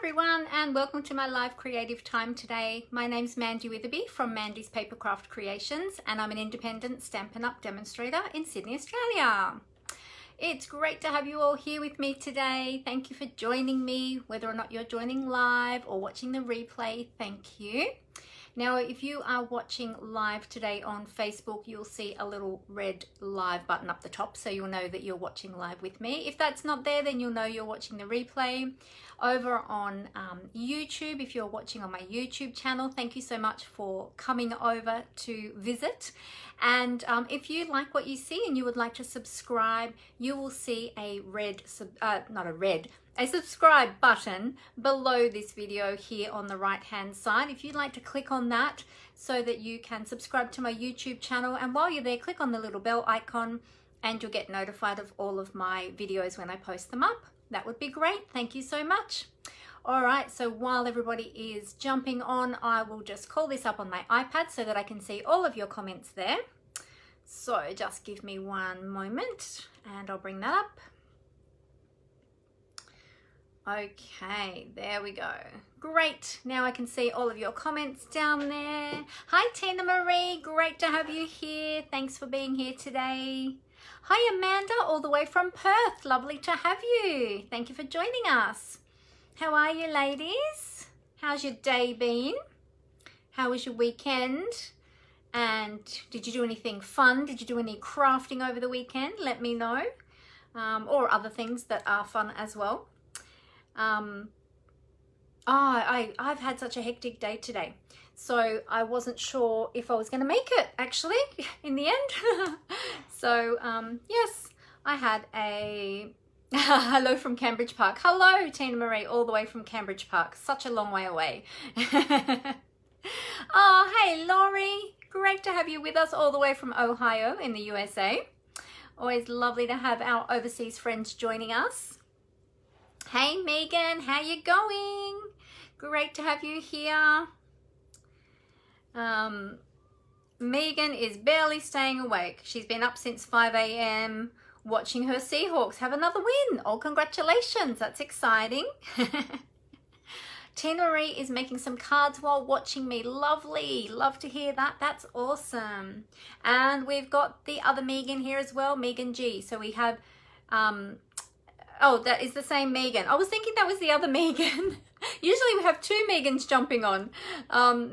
everyone, and welcome to my live creative time today. My name's Mandy Witherby from Mandy's Papercraft Creations, and I'm an independent Stampin' Up demonstrator in Sydney, Australia. It's great to have you all here with me today. Thank you for joining me, whether or not you're joining live or watching the replay, thank you. Now, if you are watching live today on Facebook, you'll see a little red live button up the top, so you'll know that you're watching live with me. If that's not there, then you'll know you're watching the replay. Over on YouTube, if you're watching on my YouTube channel, thank you so much for coming over to visit. And if you like what you see and you would like to subscribe, you will see a subscribe button below this video here on the right hand side. If you'd like to click on that so that you can subscribe to my YouTube channel, and while you're there, click on the little bell icon and you'll get notified of all of my videos when I post them up. That would be great. Thank you so much. All right, so while everybody is jumping on, I will just call this up on my iPad so that I can see all of your comments there. So just give me one moment and I'll bring that up. Okay, there we go. Great. Now I can see all of your comments down there. Hi, Tina Marie. Great to have you here. Thanks for being here today. Hi, Amanda, all the way from Perth. Lovely to have you. Thank you for joining us. How are you, ladies? How's your day been? How was your weekend? And did you do anything fun? Did you do any crafting over the weekend? Let me know. Or other things that are fun as well. I've had such a hectic day today, so I wasn't sure if I was going to make it actually in the end. So yes, I had a hello from Cambridge Park. Hello, Tina Marie, all the way from Cambridge Park, such a long way away. Oh, hey Laurie, great to have you with us all the way from Ohio in the USA. Always lovely to have our overseas friends joining us. Hey Megan, how you going? Great to have you here. Megan is barely staying awake. She's been up since 5 a.m. watching her Seahawks have another win. Oh, congratulations, that's exciting. Tina Marie is making some cards while watching me. Lovely, love to hear that. That's awesome. And we've got the other Megan here as well, Megan G. So we have oh, that is the same Megan. I was thinking that was the other Megan. Usually we have two Megans jumping on.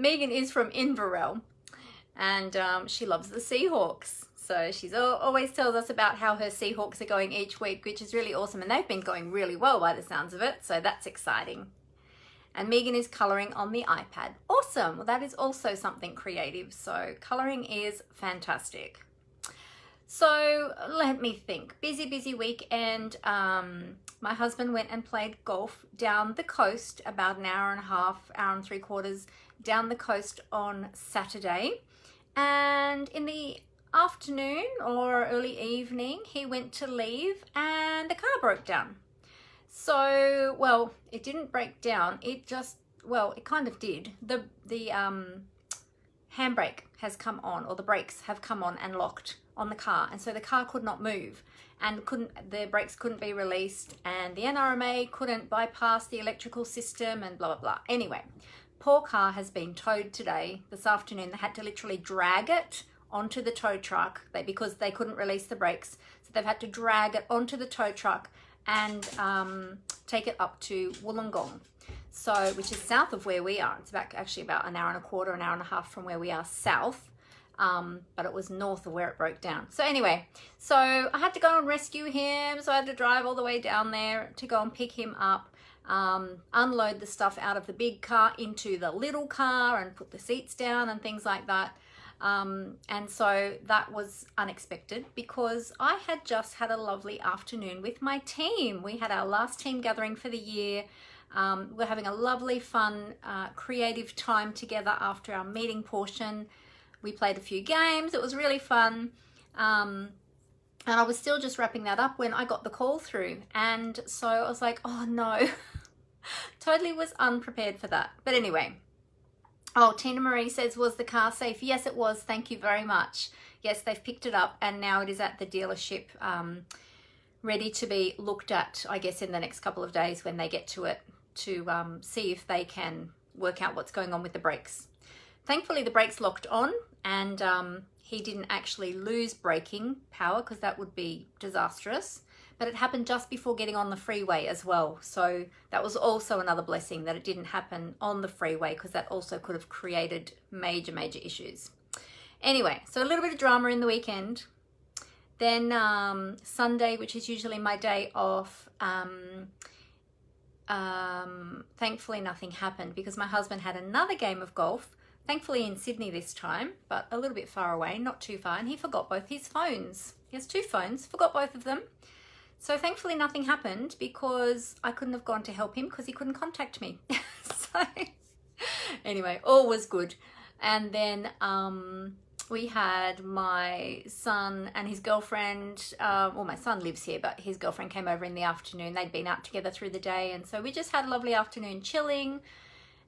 Megan is from Inverell, and she loves the Seahawks. So she's always tells us about how her Seahawks are going each week, which is really awesome. And they've been going really well by the sounds of it. So that's exciting. And Megan is colouring on the iPad. Awesome. Well, that is also something creative. So colouring is fantastic. So let me think. Busy weekend. My husband went and played golf down the coast, about an hour and a half, hour and 3/4 down the coast on Saturday. And in the afternoon or early evening, he went to leave and the car broke down. So, well, it didn't break down. It just, well, it kind of did. The handbrake has come on, or the brakes have come on and locked on the car, and so the car could not move, and the brakes couldn't be released, and the NRMA couldn't bypass the electrical system, and blah blah blah. Anyway, poor car has been towed today. This afternoon they had to literally drag it onto the tow truck because they couldn't release the brakes, so they've had to drag it onto the tow truck and take it up to Wollongong, so which is south of where we are. It's actually about an hour and a quarter, an hour and a half from where we are south. But it was north of where it broke down. So anyway, so I had to go and rescue him. So I had to drive all the way down there to go and pick him up, unload the stuff out of the big car into the little car and put the seats down and things like that. And so that was unexpected because I had just had a lovely afternoon with my team. We had our last team gathering for the year. We're having a lovely, fun, creative time together after our meeting portion. We played a few games. It was really fun. And I was still just wrapping that up when I got the call through. And so I was like, oh no, totally was unprepared for that. But anyway, oh, Tina Marie says, was the car safe? Yes, it was. Thank you very much. Yes, they've picked it up and now it is at the dealership, ready to be looked at, I guess, in the next couple of days when they get to it. see if they can work out what's going on with the brakes. Thankfully, the brakes locked on, and he didn't actually lose braking power, because that would be disastrous. But it happened just before getting on the freeway as well. So that was also another blessing that it didn't happen on the freeway, because that also could have created major, major issues. Anyway, so a little bit of drama in the weekend. Then Sunday, which is usually my day off, thankfully nothing happened, because my husband had another game of golf, thankfully in Sydney this time, but a little bit far away, not too far, and he forgot both his phones. He has 2 phones, forgot both of them. So thankfully nothing happened, because I couldn't have gone to help him because he couldn't contact me. So anyway, all was good. And then we had my son and his girlfriend, well, my son lives here, but his girlfriend came over in the afternoon. They'd been out together through the day, and so we just had a lovely afternoon chilling.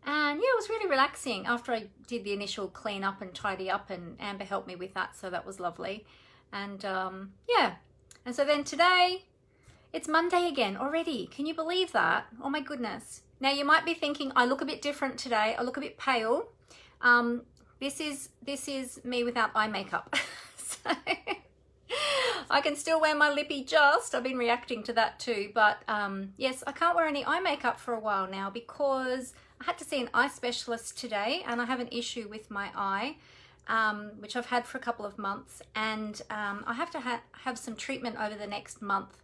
And yeah, it was really relaxing after I did the initial clean up and tidy up, and Amber helped me with that, so that was lovely. And yeah, and so then today, it's Monday again already. Can you believe that? Oh my goodness. Now you might be thinking, I look a bit different today. I look a bit pale. This is me without eye makeup. So I can still wear my lippy just. I've been reacting to that too. But yes, I can't wear any eye makeup for a while now, because I had to see an eye specialist today, and I have an issue with my eye, which I've had for a couple of months. And I have to have some treatment over the next month.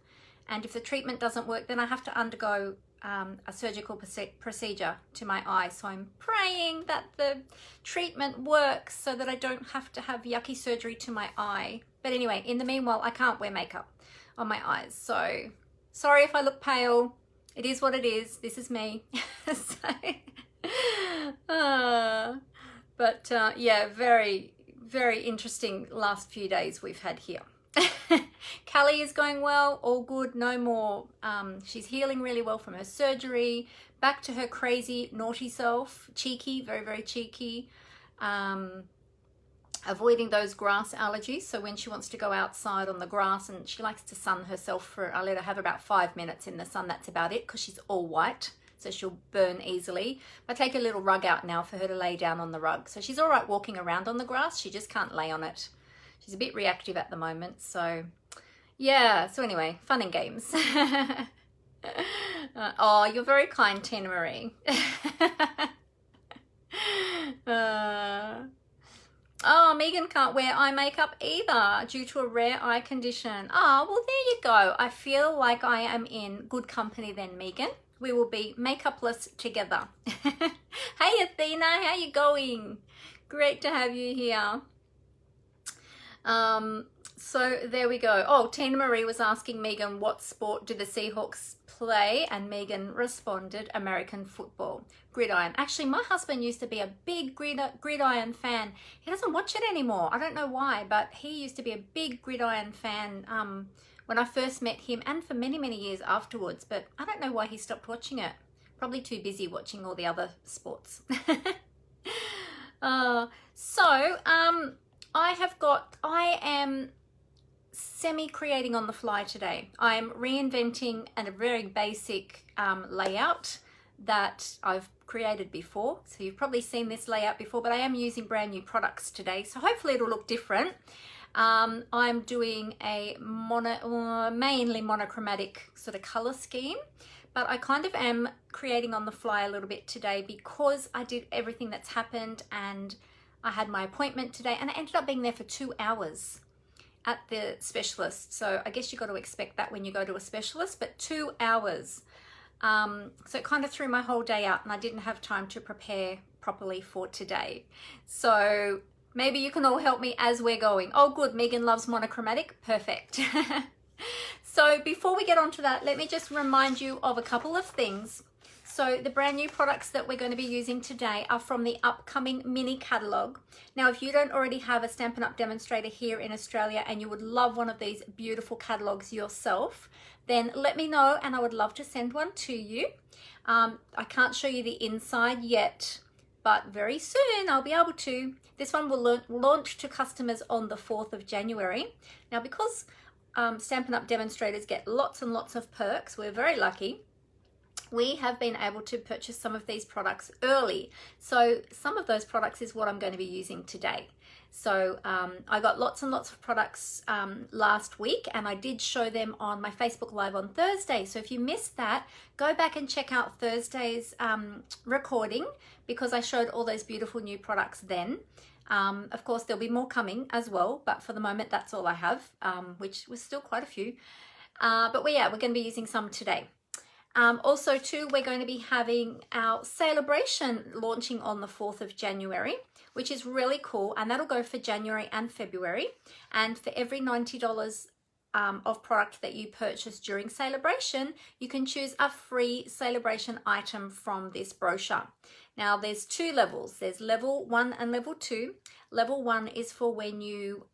And if the treatment doesn't work, then I have to undergo a surgical procedure to my eye. So I'm praying that the treatment works so that I don't have to have yucky surgery to my eye. But anyway, in the meanwhile, I can't wear makeup on my eyes. So sorry if I look pale. It is what it is. This is me. But yeah, very, very interesting last few days we've had here. Callie is going well, all good, no more. She's healing really well from her surgery, back to her crazy, naughty self, cheeky, very, very cheeky, avoiding those grass allergies. So when she wants to go outside on the grass, and she likes to sun herself for, I let her have about 5 minutes in the sun, that's about it, because she's all white, so she'll burn easily. I take a little rug out now for her to lay down on the rug. So she's all right walking around on the grass, she just can't lay on it. She's a bit reactive at the moment, so yeah. So anyway, fun and games. Oh, you're very kind, Tina Marie. Oh, Megan can't wear eye makeup either due to a rare eye condition. Oh, well, there you go. I feel like I am in good company then, Megan. We will be makeupless together. Hey, Athena, how you going? Great to have you here. So there we go. Oh, Tina Marie was asking Megan, what sport do the Seahawks play? And Megan responded, American football, gridiron. Actually, my husband used to be a big gridiron fan. He doesn't watch it anymore. I don't know why, but he used to be a big gridiron fan when I first met him, and for many, many years afterwards. But I don't know why he stopped watching it. Probably too busy watching all the other sports. I am semi-creating on the fly today. I'm reinventing a very basic layout that I've created before. So you've probably seen this layout before, but I am using brand new products today. So hopefully it'll look different. I'm doing a mainly monochromatic sort of color scheme, but I kind of am creating on the fly a little bit today, because I did everything that's happened, and I had my appointment today, and I ended up being there for 2 hours at the specialist. So I guess you got to expect that when you go to a specialist, but 2 hours. So it kind of threw my whole day out, and I didn't have time to prepare properly for today. So maybe you can all help me as we're going. Oh, good. Megan loves monochromatic. Perfect. So before we get on to that, let me just remind you of a couple of things. So the brand new products that we're going to be using today are from the upcoming Mini Catalogue. Now, if you don't already have a Stampin' Up! Demonstrator here in Australia and you would love one of these beautiful catalogues yourself, then let me know and I would love to send one to you. I can't show you the inside yet, but very soon I'll be able to. This one will launch to customers on the 4th of January. Now, because Stampin' Up! Demonstrators get lots and lots of perks, we're very lucky. we have been able to purchase some of these products early. So some of those products is what I'm going to be using today. So I got lots and lots of products last week, and I did show them on my Facebook Live on Thursday. So if you missed that, go back and check out Thursday's recording, because I showed all those beautiful new products then. Of course, there'll be more coming as well, but for the moment, that's all I have, which was still quite a few. But we're going to be using some today. Also too, we're going to be having our celebration launching on the 4th of January, which is really cool, and that'll go for January and February. And for every $90 of product that you purchase during celebration, you can choose a free celebration item from this brochure. Now there's two levels. There's level 1 and level 2. Level 1 is for when you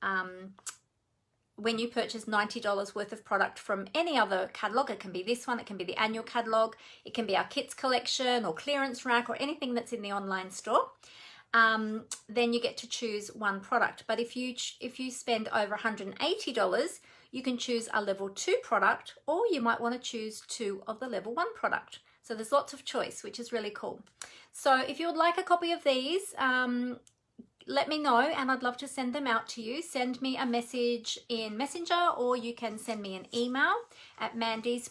purchase $90 worth of product from any other catalog. It can be this one, it can be the annual catalog, it can be our kits collection or clearance rack or anything that's in the online store. Then you get to choose one product. But if you spend over $180, you can choose a level 2 product, or you might want to choose 2 of the level 1 product. So there's lots of choice, which is really cool. So if you would like a copy of these, let me know, and I'd love to send them out to you. Send me a message in Messenger, or you can send me an email at Mandy's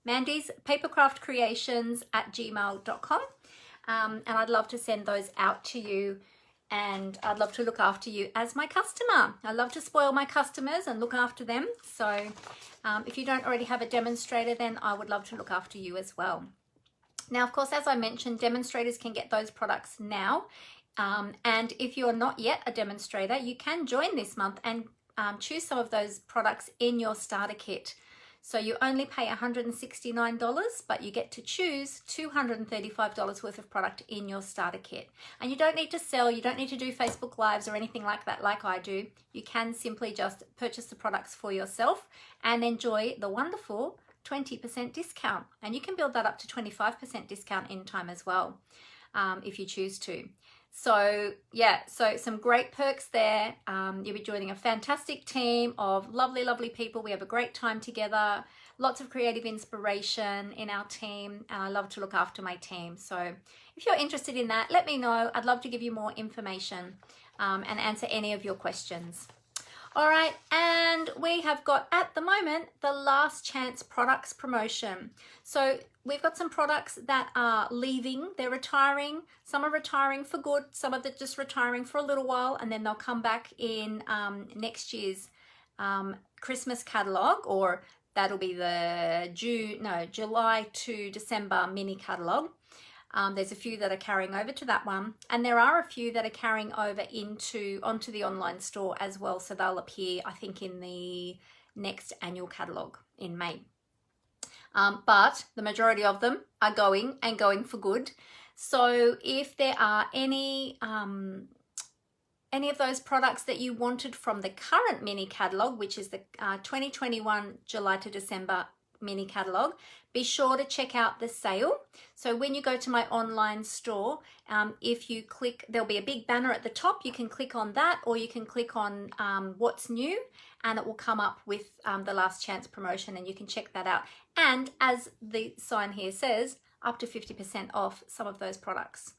papercraftcreations@gmail.com. And I'd love to send those out to you, and I'd love to look after you as my customer. I love to spoil my customers and look after them. So if you don't already have a demonstrator, then I would love to look after you as well. Now, of course, as I mentioned, demonstrators can get those products now. And if you're not yet a demonstrator, you can join this month and choose some of those products in your starter kit. So you only pay $169, but you get to choose $235 worth of product in your starter kit. And you don't need to sell, you don't need to do Facebook Lives or anything like that like I do. You can simply just purchase the products for yourself and enjoy the wonderful 20% discount. And you can build that up to 25% discount in time as well, if you choose to. So yeah, so some great perks there. You'll be joining a fantastic team of lovely, lovely people. We have a great time together, lots of creative inspiration in our team, and I love to look after my team. So if you're interested in that, let me know. I'd love to give you more information and answer any of your questions. All right, and we have got at the moment the last chance products promotion. So we've got some products that are leaving, they're retiring. Some are retiring for good, some are just retiring for a little while, and then they'll come back in next year's Christmas catalog, or that'll be the July to December mini catalog. There's a few that are carrying over to that one, and there are a few that are carrying over onto the online store as well. So they'll appear, I think, in the next annual catalog in May. But the majority of them are going for good. So if there are any of those products that you wanted from the current mini catalog, which is the 2021 July to December mini catalog, be sure to check out the sale. So when you go to my online store, if you click, there'll be a big banner at the top. You can click on that, or you can click on what's new, and it will come up with the last chance promotion, and you can check that out. And as the sign here says, up to 50% off some of those products.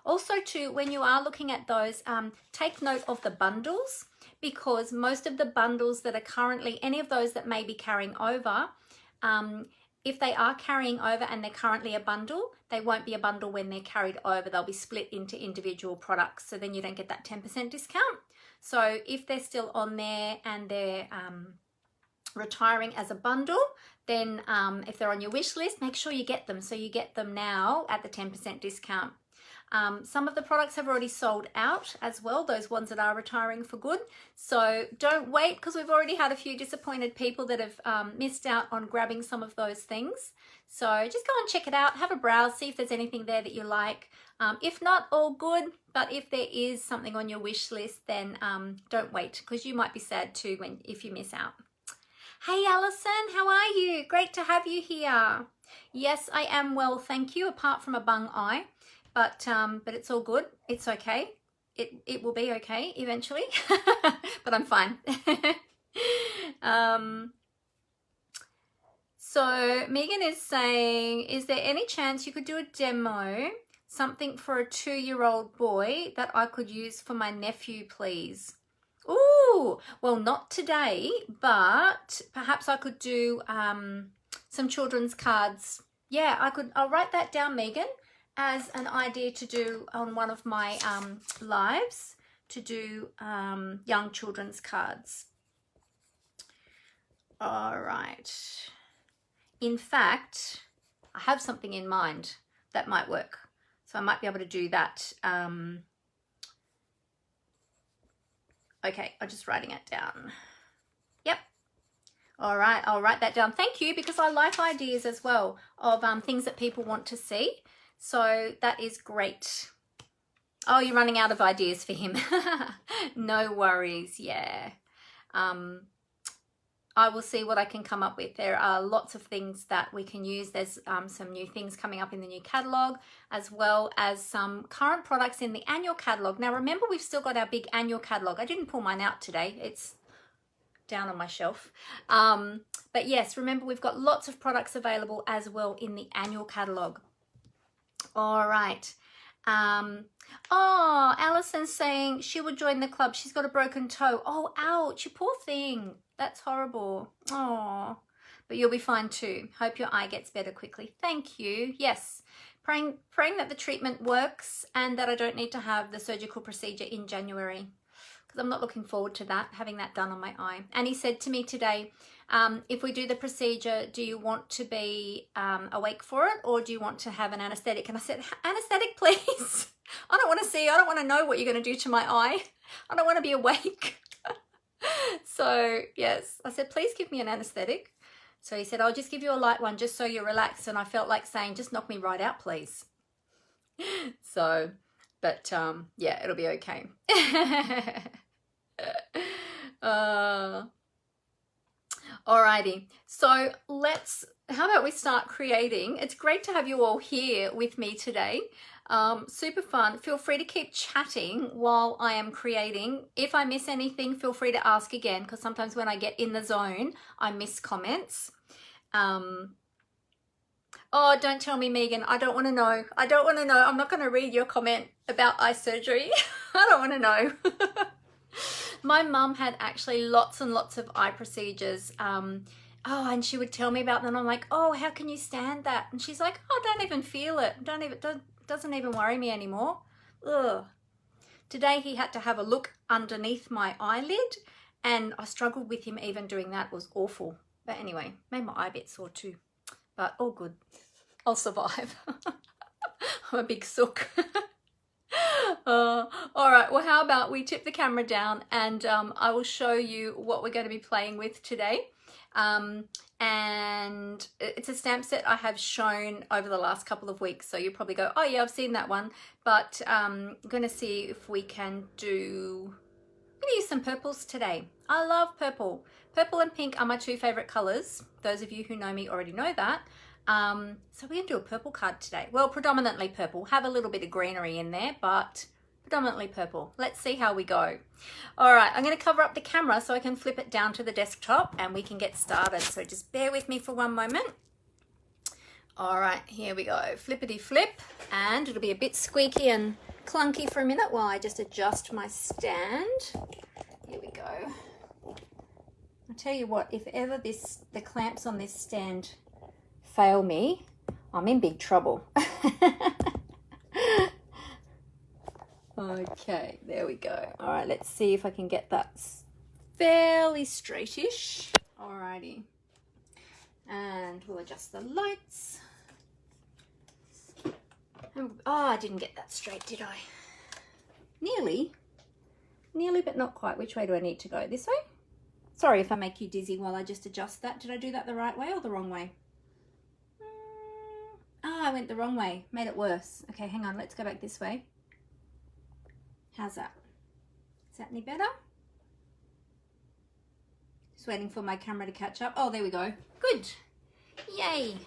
Also too, when you are looking at those, take note of the bundles, because most of the bundles that are currently, any of those that may be carrying over, if they are carrying over and they're currently a bundle, they won't be a bundle when they're carried over. They'll be split into individual products, so then you don't get that 10% discount. So if they're still on there and they're retiring as a bundle, then if they're on your wish list, make sure you get them. So you get them now at the 10% discount. Some of the products have already sold out as well, those ones that are retiring for good. So don't wait, because we've already had a few disappointed people that have missed out on grabbing some of those things. So just go and check it out, have a browse, see if there's anything there that you like. If not, all good. But if there is something on your wish list, then don't wait, because you might be sad too if you miss out. Hey Alison, how are you? Great to have you here. Yes, I am well, thank you, apart from a bung eye. But it's all good. It's okay. It will be okay eventually. But I'm fine. So Megan is saying, is there any chance you could do a demo, something for a 2-year-old boy that I could use for my nephew, please? Ooh, well, not today, but perhaps I could do some children's cards. Yeah, I'll write that down, Megan, as an idea to do on one of my lives, to do young children's cards. All right. In fact, I have something in mind that might work. So I might be able to do that. Okay, I'm just writing it down. Yep. All right, I'll write that down. Thank you, because I like ideas as well of things that people want to see. So that is great. Oh, you're running out of ideas for him. No worries, yeah. I will see what I can come up with. There are lots of things that we can use. There's some new things coming up in the new catalogue, as well as some current products in the annual catalogue. Now, remember, we've still got our big annual catalogue. I didn't pull mine out today. It's down on my shelf. But yes, remember, we've got lots of products available as well in the annual catalogue. All right. Oh, Allison's saying she would join the club. She's got a broken toe. Oh, ouch, you poor thing. That's horrible. Oh, but you'll be fine too. Hope your eye gets better quickly. Thank you. Yes, praying that the treatment works and that I don't need to have the surgical procedure in January, because I'm not looking forward to that, having that done on my eye. And he said to me today, if we do the procedure, do you want to be awake for it, or do you want to have an anesthetic? And I said, anesthetic, please. I don't want to see, I don't want to know what you're going to do to my eye. I don't want to be awake. So yes, I said, please give me an anesthetic. So he said, I'll just give you a light one just so you're relaxed. And I felt like saying, just knock me right out, please. So, but yeah, it'll be okay. Alrighty, so how about we start creating? It's great to have you all here with me today. Super fun. Feel free to keep chatting while I am creating. If I miss anything, feel free to ask again, because sometimes when I get in the zone, I miss comments. Oh, don't tell me, Megan. I don't want to know. I don't want to know. I'm not going to read your comment about eye surgery. I don't want to know. My mum had actually lots and lots of eye procedures. Oh, and she would tell me about them. I'm like, oh, how can you stand that? And she's like, oh, don't even feel it. Doesn't even worry me anymore. Ugh. Today he had to have a look underneath my eyelid, and I struggled with him even doing that. It was awful. But anyway, made my eye a bit sore too. But all good. I'll survive. I'm a big sook. All right, well, how about we tip the camera down and I will show you what we're going to be playing with today. And it's a stamp set I have shown over the last couple of weeks, so you'll probably go, oh yeah, I've seen that one. But I'm going to see if we can I'm going to use some purples today. I love purple. Purple and pink are my two favorite colors. Those of you who know me already know that. So we're going to do a purple card today. Well, predominantly purple. Have a little bit of greenery in there, but predominantly purple. Let's see how we go. All right, I'm going to cover up the camera so I can flip it down to the desktop and we can get started. So just bear with me for one moment. All right, here we go. Flippity flip, and it'll be a bit squeaky and clunky for a minute while I just adjust my stand. Here we go. I'll tell you what, if ever the clamps on this stand fail me, I'm in big trouble. Okay, there we go. All right, let's see if I can get that fairly straightish. Alrighty, and we'll adjust the lights. Oh, I didn't get that straight, did I? Nearly, but not quite. Which way do I need to go? This way? Sorry if I make you dizzy while I just adjust that. Did I do that the right way or the wrong way? I went the wrong way. Made it worse. Okay, hang on. Let's go back this way. How's that? Is that any better? Just waiting for my camera to catch up. Oh, there we go. Good. Yay.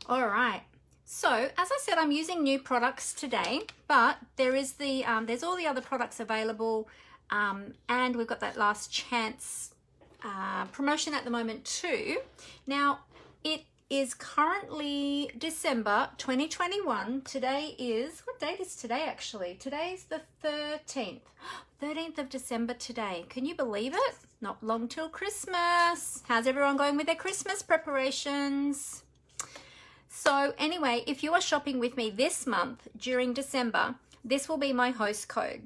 All right. So, as I said, I'm using new products today, but there is there's all the other products available, and we've got that last chance promotion at the moment too. Now, it is currently December 2021. Today is, what date is today actually? Today's the 13th. 13th of December today. Can you believe it? Not long till Christmas. How's everyone going with their Christmas preparations? So anyway, if you are shopping with me this month during December, this will be my host code.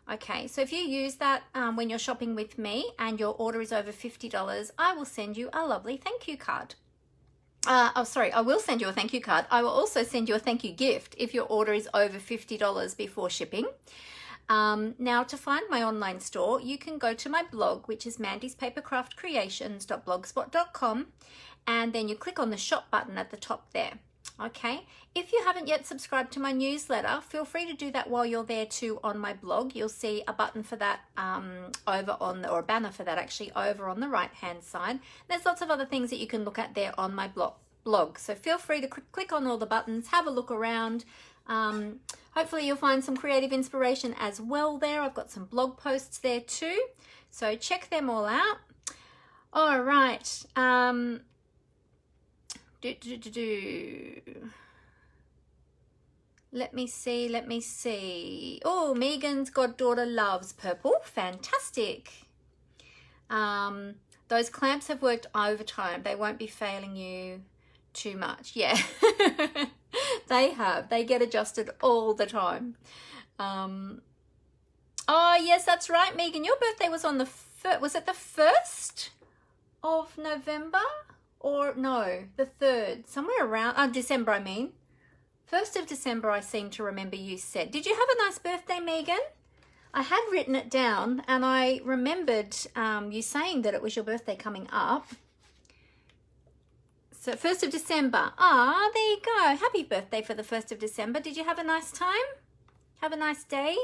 Okay, so if you use that when you're shopping with me and your order is over $50, I will send you a lovely thank you card. I will send you a thank you card. I will also send you a thank you gift if your order is over $50 before shipping. Now, to find my online store, you can go to my blog, which is mandyspapercraftcreations.blogspot.com, and then you click on the shop button at the top there. Okay, if you haven't yet subscribed to my newsletter, feel free to do that while you're there too on my blog. You'll see a button for that over on the, or a banner for that actually over on the right hand side. There's lots of other things that you can look at there on my blog. So feel free to click on all the buttons, have a look around. Hopefully you'll find some creative inspiration as well there. I've got some blog posts there too, so check them all out. All right. Let me see. Oh, Megan's goddaughter loves purple. Fantastic. Those clamps have worked overtime. They won't be failing you too much. Yeah. They have. They get adjusted all the time. Oh, yes, that's right, Megan. Your birthday was on the was it the 1st of November? Or no, the 3rd, somewhere around, December I mean. 1st of December I seem to remember you said. Did you have a nice birthday, Megan? I had written it down and I remembered you saying that it was your birthday coming up. So 1st of December. Ah, there you go. Happy birthday for the 1st of December. Did you have a nice time? Have a nice day?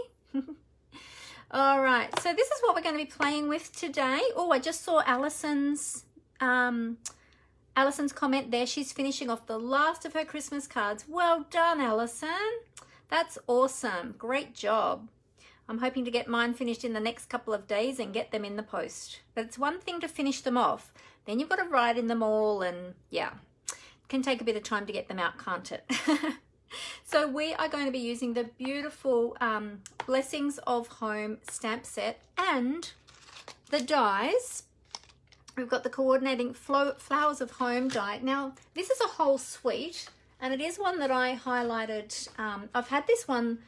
All right, so this is what we're going to be playing with today. Oh, I just saw Allison's comment there. She's finishing off the last of her Christmas cards. Well done, Allison. That's awesome. Great job. I'm hoping to get mine finished in the next couple of days and get them in the post. But it's one thing to finish them off. Then you've got to write in them all and yeah, it can take a bit of time to get them out, can't it? So we are going to be using the beautiful Blessings of Home stamp set and the dies. We've got the coordinating Flowers of Home die. Now, this is a whole suite, and it is one that I highlighted. I've had this one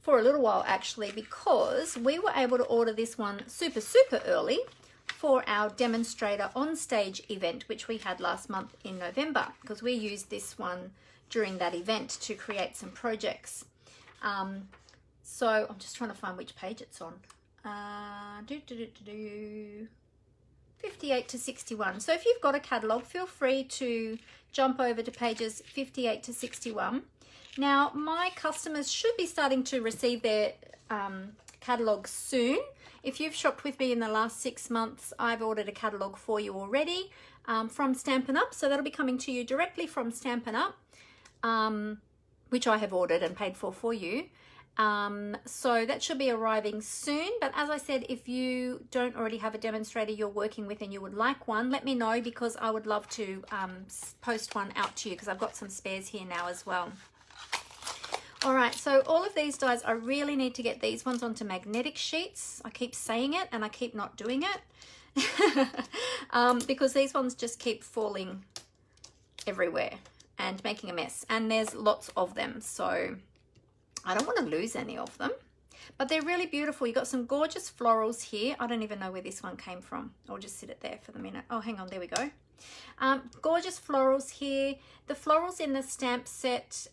for a little while, actually, because we were able to order this one super early for our Demonstrator on stage event, which we had last month in November, because we used this one during that event to create some projects. So I'm just trying to find which page it's on. 58 to 61. So if you've got a catalogue, feel free to jump over to pages 58 to 61. Now, my customers should be starting to receive their catalogue soon. If you've shopped with me in the last 6 months, I've ordered a catalogue for you already from Stampin' Up. So that'll be coming to you directly from Stampin' Up, which I have ordered and paid for you. So that should be arriving soon. But as I said, if you don't already have a demonstrator you're working with and you would like one, let me know, because I would love to post one out to you, because I've got some spares here now as well. All right, so all of these dies, I really need to get these ones onto magnetic sheets. I keep saying it and I keep not doing it because these ones just keep falling everywhere and making a mess. And there's lots of them, so I don't want to lose any of them, but they're really beautiful. You've got some gorgeous florals here. I don't even know where this one came from. I'll just sit it there for the minute. Oh, hang on, there we go. Gorgeous florals here. The florals in the stamp set,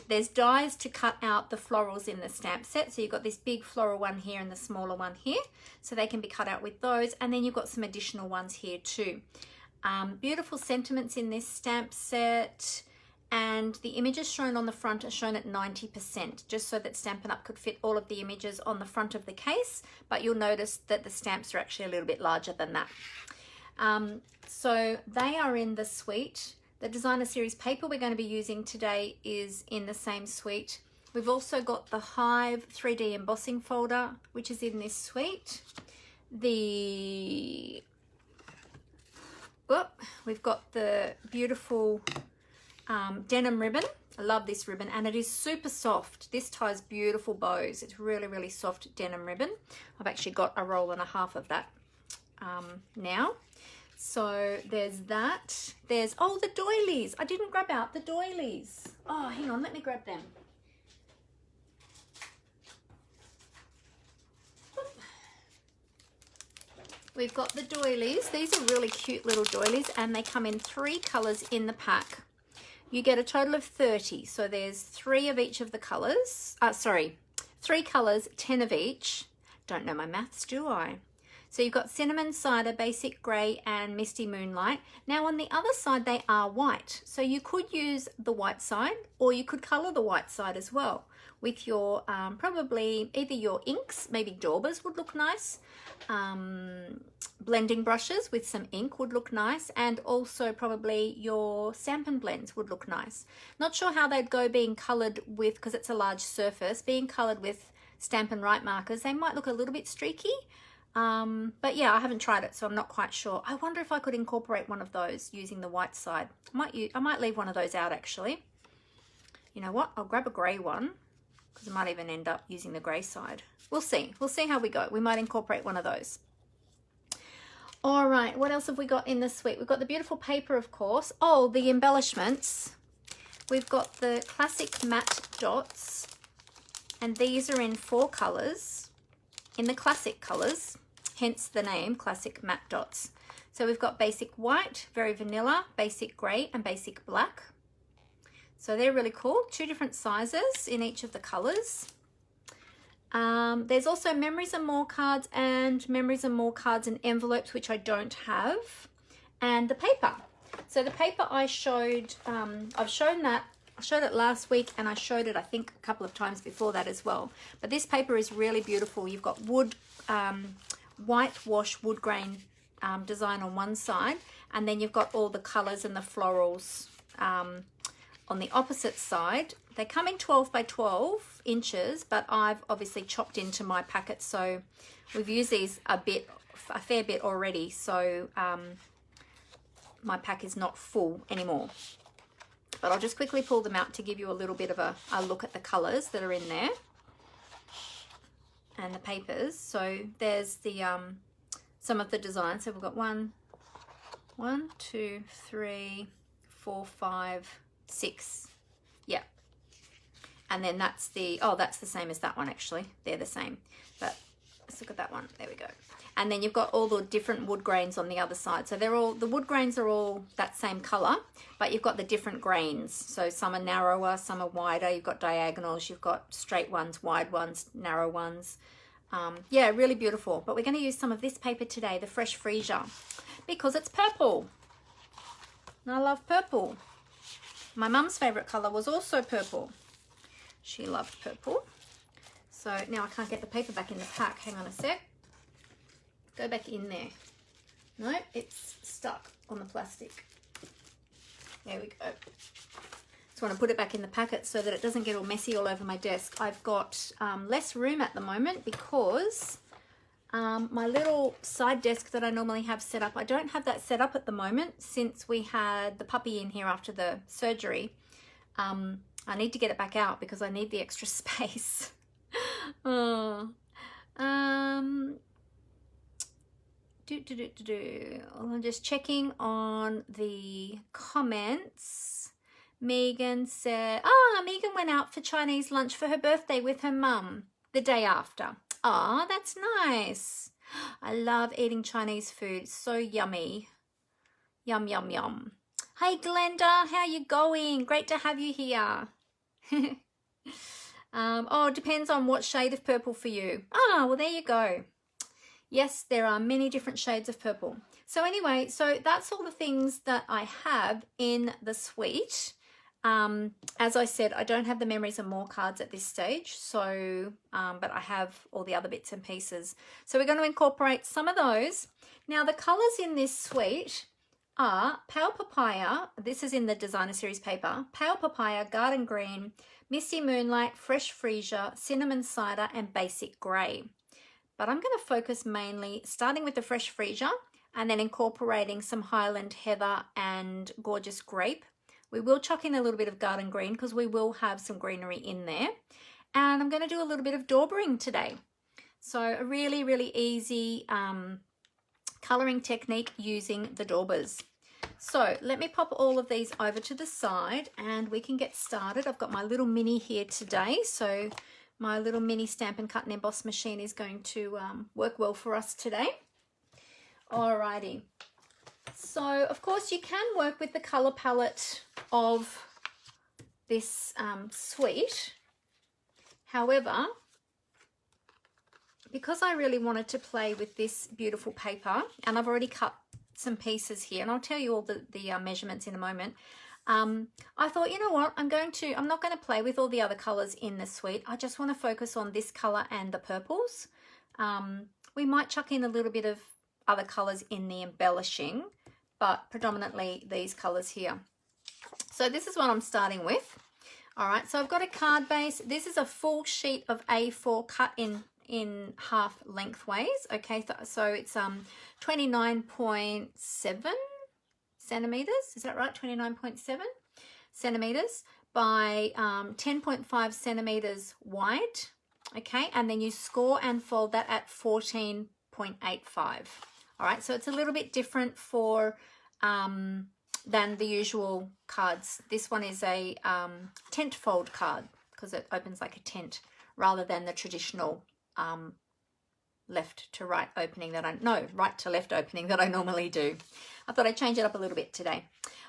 there's dies to cut out the florals in the stamp set. So you've got this big floral one here and the smaller one here. So they can be cut out with those. And then you've got some additional ones here too. Beautiful sentiments in this stamp set. And the images shown on the front are shown at 90%, just so that Stampin' Up could fit all of the images on the front of the case. But you'll notice that the stamps are actually a little bit larger than that. So they are in the suite. The Designer Series paper we're going to be using today is in the same suite. We've also got the Hive 3D embossing folder, which is in this suite. The whoop, we've got the beautiful denim ribbon. I love this ribbon, and it is super soft. This ties beautiful bows. It's really, really soft denim ribbon. I've actually got a roll and a half of that now. So there's that. There's, oh, the doilies. I didn't grab out the doilies. Oh, hang on, let me grab them. We've got the doilies. These are really cute little doilies, and they come in 3 colors in the pack. You get a total of 30. So there's 3 of each of the colors. 3 colors, 10 of each. Don't know my maths, do I? So you've got cinnamon cider, basic grey, and misty moonlight. Now on the other side, they are white. So you could use the white side, or you could color the white side as well with your probably either your inks, maybe daubers would look nice. Blending brushes with some ink would look nice, and also probably your Stampin' blends would look nice. Not sure how they'd go being coloured with, because it's a large surface, being coloured with Stampin' Right markers. They might look a little bit streaky, but yeah, I haven't tried it, so I'm not quite sure. I wonder if I could incorporate one of those using the white side. I might leave one of those out actually. You know what? I'll grab a grey one, because I might even end up using the grey side. We'll see. We'll see how we go. We might incorporate one of those. All right, what else have we got in the suite? We've got the beautiful paper, of course. Oh, the embellishments. We've got the classic matte dots, and these are in 4 colors, in the classic colors, hence the name classic matte dots. So we've got basic white, very vanilla, basic gray, and basic black. So they're really cool. 2 different sizes in each of the colors. There's also Memories and More cards and Memories and More cards and envelopes, which I don't have, and the paper. So the paper I showed, I showed it last week, and I showed it I think a couple of times before that as well. But this paper is really beautiful. You've got wood, whitewash wood grain design on one side, and then you've got all the colors and the florals on the opposite side. They come in 12 by 12 inches, but I've obviously chopped into my packet, so we've used these a fair bit already, so my pack is not full anymore. But I'll just quickly pull them out to give you a little bit of a look at the colors that are in there and the papers. So there's the some of the designs. So we've got 1, 2, 3, 4, 5, 6. Yeah. And then that's the, oh, that's the same as that one actually. They're the same. But let's look at that one. There we go. And then you've got all the different wood grains on the other side. So they're all, the wood grains are all that same color, but you've got the different grains. So some are narrower, some are wider. You've got diagonals, you've got straight ones, wide ones, narrow ones. Yeah, really beautiful. But we're going to use some of this paper today, the Fresh Freesia, because it's purple. And I love purple. My mum's favorite color was also purple. She loved purple. So now I can't get the paper back in the pack. Hang on a sec. Go back in there. No, it's stuck on the plastic. There we go. Just want to put it back in the packet so that it doesn't get all messy all over my desk. I've got less room at the moment because my little side desk that I normally have set up, I don't have that set up at the moment since we had the puppy in here after the surgery. I need to get it back out because I need the extra space. Oh. I'm just checking on the comments. Megan said, Megan went out for Chinese lunch for her birthday with her mum the day after. Oh, that's nice. I love eating Chinese food. It's so yummy. Yum, yum, yum. Hey, Glenda, how you going? Great to have you here. Oh, it depends on what shade of purple for you. Ah, well, there you go. Yes, there are many different shades of purple. So anyway, so that's all the things that I have in the suite. As I said, I don't have the Memories and More cards at this stage, so but I have all the other bits and pieces. So we're going to incorporate some of those. Now the colors in this suite are Pale Papaya, this is in the Designer Series paper, Pale Papaya, Garden Green, Misty Moonlight, Fresh Freesia, Cinnamon Cider, and Basic Grey. But I'm going to focus mainly, starting with the Fresh Freesia, and then incorporating some Highland Heather and Gorgeous Grape. We will chuck in a little bit of Garden Green because we will have some greenery in there. And I'm going to do a little bit of daubering today. So a really, really easy colouring technique using the daubers. So let me pop all of these over to the side and we can get started. I've got my little mini here today. So my little mini Stamp and Cut and Emboss machine is going to work well for us today. Alrighty. So of course you can work with the colour palette of this suite. However, because I really wanted to play with this beautiful paper, and I've already cut some pieces here, and I'll tell you all the measurements in a moment. I thought, you know what, I'm not going to play with all the other colours in the suite. I just want to focus on this colour and the purples. We might chuck in a little bit of other colours in the embellishing, but predominantly these colours here. So this is what I'm starting with. All right, so I've got a card base. This is a full sheet of A4 cut in half lengthways. Okay, so it's 29.7 centimeters. Is that right? 29.7 centimeters by 10.5 centimeters wide. Okay, and then you score and fold that at 14.85. All right, so it's a little bit different for than the usual cards. This one is a tent fold card because it opens like a tent rather than the traditional left to right opening right to left opening that I normally do. I thought I'd change it up a little bit today.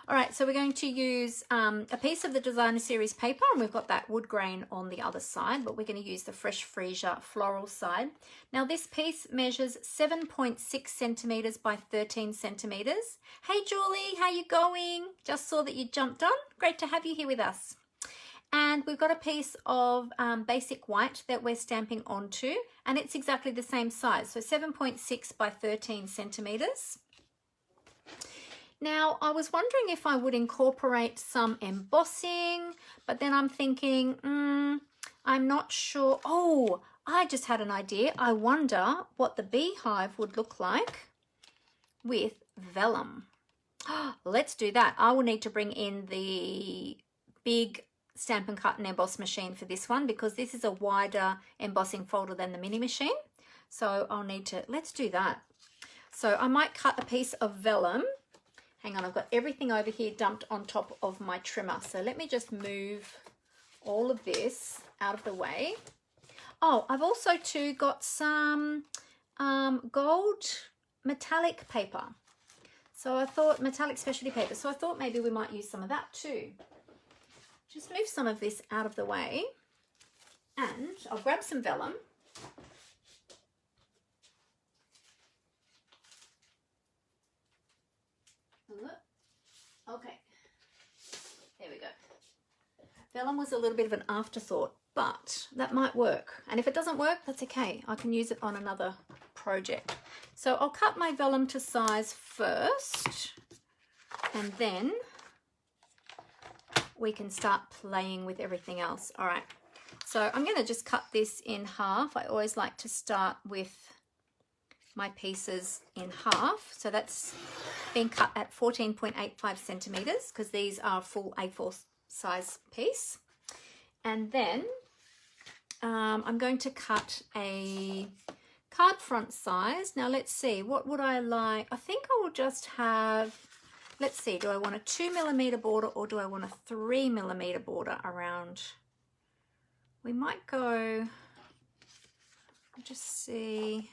All right, so we're going to use a piece of the Designer Series paper, and we've got that wood grain on the other side, but we're going to use the Fresh Freesia floral side. Now this piece measures 7.6 centimeters by 13 centimeters. Hey Julie, how you going? Just saw that you jumped on. Great to have you here with us. And we've got a piece of basic white that we're stamping onto, and it's exactly the same size, so 7.6 by 13 centimeters. Now, I was wondering if I would incorporate some embossing, but then I'm thinking, I'm not sure. Oh, I just had an idea. I wonder what the beehive would look like with vellum. Let's do that. I will need to bring in the big Stampin' Cut and Emboss machine for this one because this is a wider embossing folder than the mini machine. So I'll need to, let's do that. So I might cut a piece of vellum. Hang on, I've got everything over here dumped on top of my trimmer. So let me just move all of this out of the way. Oh, I've also too got some gold metallic paper. So I thought metallic specialty paper. So I thought maybe we might use some of that too. Just move some of this out of the way and I'll grab some vellum. Okay, there we go. Vellum was a little bit of an afterthought, but that might work. And if it doesn't work, that's okay. I can use it on another project. So I'll cut my vellum to size first, and then we can start playing with everything else. All right, so I'm going to just cut this in half. I always like to start with my pieces in half. So that's been cut at 14.85 centimeters because these are full A4 size piece. And then I'm going to cut a card front size. Now let's see, what would I like? I think I will just have, let's see, do I want a 2mm border or do I want a 3mm border around? We might go, I'll just see,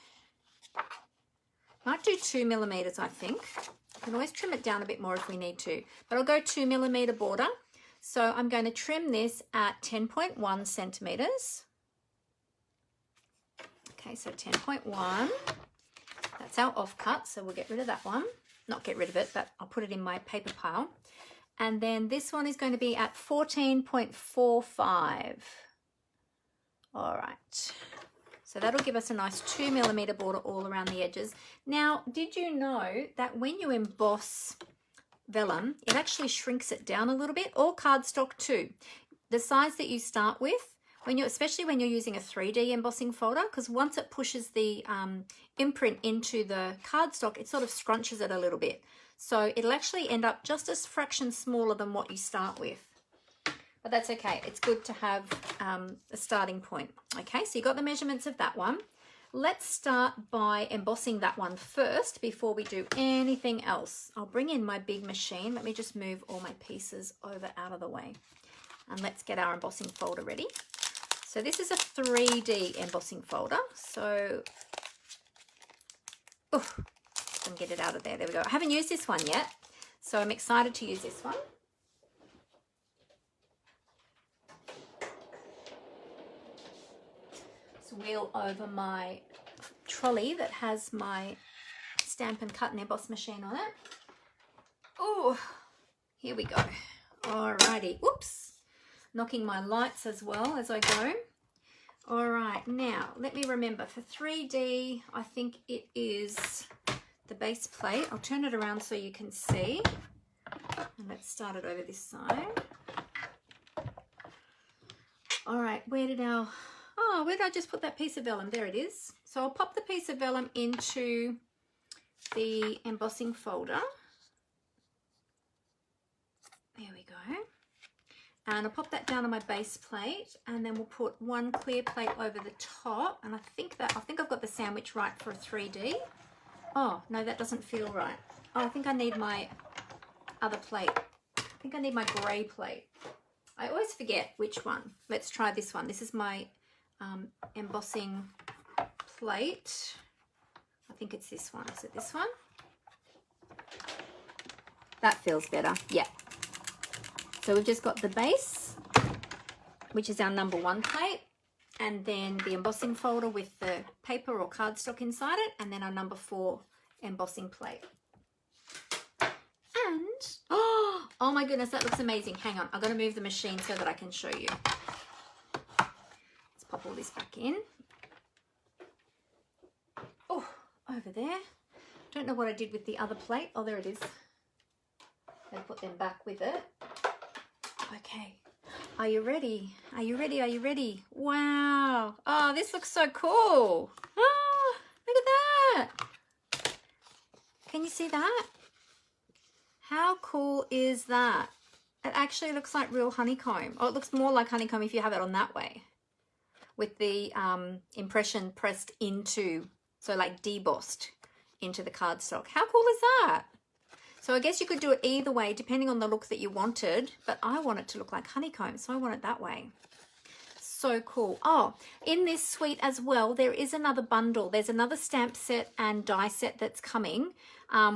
might do 2mm, I think. You can always trim it down a bit more if we need to, but I'll go 2mm border. So I'm going to trim this at 10.1 centimeters. Okay, so 10.1, that's our offcut, so we'll get rid of that one. Not get rid of it, but I'll put it in my paper pile. And then this one is going to be at 14.45. All right. So that'll give us a nice 2mm border all around the edges. Now, did you know that when you emboss vellum, it actually shrinks it down a little bit, or cardstock too. The size that you start with especially when you're using a 3D embossing folder, because once it pushes the imprint into the cardstock, it sort of scrunches it a little bit. So it'll actually end up just a fraction smaller than what you start with. But that's okay. It's good to have a starting point. Okay, so you got the measurements of that one. Let's start by embossing that one first before we do anything else. I'll bring in my big machine. Let me just move all my pieces over out of the way. And let's get our embossing folder ready. So this is a 3D embossing folder. So, can get it out of there. There we go. I haven't used this one yet, so I'm excited to use this one. Wheel over my trolley that has my Stampin' Cut and Emboss machine on it. Oh, here we go. Alrighty. Oops. Knocking my lights as well as I go. Alright, now let me remember, for 3D, I think it is the base plate. I'll turn it around so you can see. And let's start it over this side. Alright, where did I just put that piece of vellum? There it is. So I'll pop the piece of vellum into the embossing folder. There we go. And I'll pop that down on my base plate, and then we'll put one clear plate over the top. And I think I've got the sandwich right for a 3D. Oh, no, that doesn't feel right. Oh, I think I need my other plate. I think I need my grey plate. I always forget which one. Let's try this one. This is my embossing plate. I think it's this one. Is it this one? That feels better. Yeah. So we've just got the base, which is our number 1 plate, and then the embossing folder with the paper or cardstock inside it, and then our number 4 embossing plate. And oh my goodness, that looks amazing. Hang on, I've got to move the machine so that I can show you. Pop all this back in. Oh, over there. Don't know what I did with the other plate. Oh, there it is. I'll put them back with it. Okay. Are you ready? Are you ready? Are you ready? Wow. Oh, this looks so cool. Oh, look at that. Can you see that? How cool is that? It actually looks like real honeycomb. Oh, it looks more like honeycomb if you have it on that way, with the impression pressed into, so like debossed into the cardstock. How cool is that? So I guess you could do it either way depending on the look that you wanted, but I want it to look like honeycomb, so I want it that way. So cool. Oh, in this suite as well, there is another bundle. There's another stamp set and die set that's coming,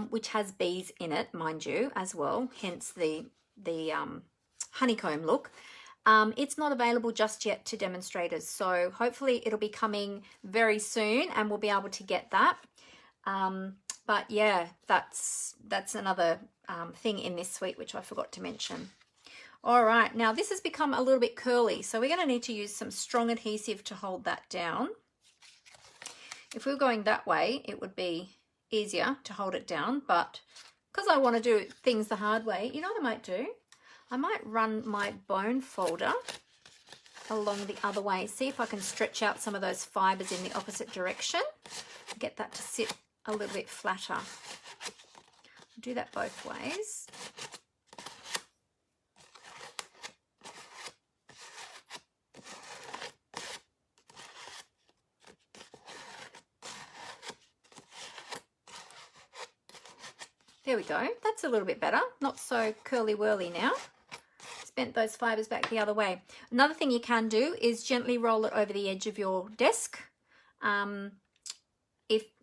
which has bees in it, mind you, as well, hence the honeycomb look. It's not available just yet to demonstrators, so hopefully it'll be coming very soon and we'll be able to get that. But yeah, that's another thing in this suite which I forgot to mention. All right, now this has become a little bit curly, so we're going to need to use some strong adhesive to hold that down. If we were going that way, it would be easier to hold it down, but because I want to do things the hard way, you know what I might do? I might run my bone folder along the other way, see if I can stretch out some of those fibers in the opposite direction, get that to sit a little bit flatter. I'll do that both ways. There we go. That's a little bit better. Not so curly-whirly now. Bent those fibers back the other way. Another thing you can do is gently roll it over the edge of your desk.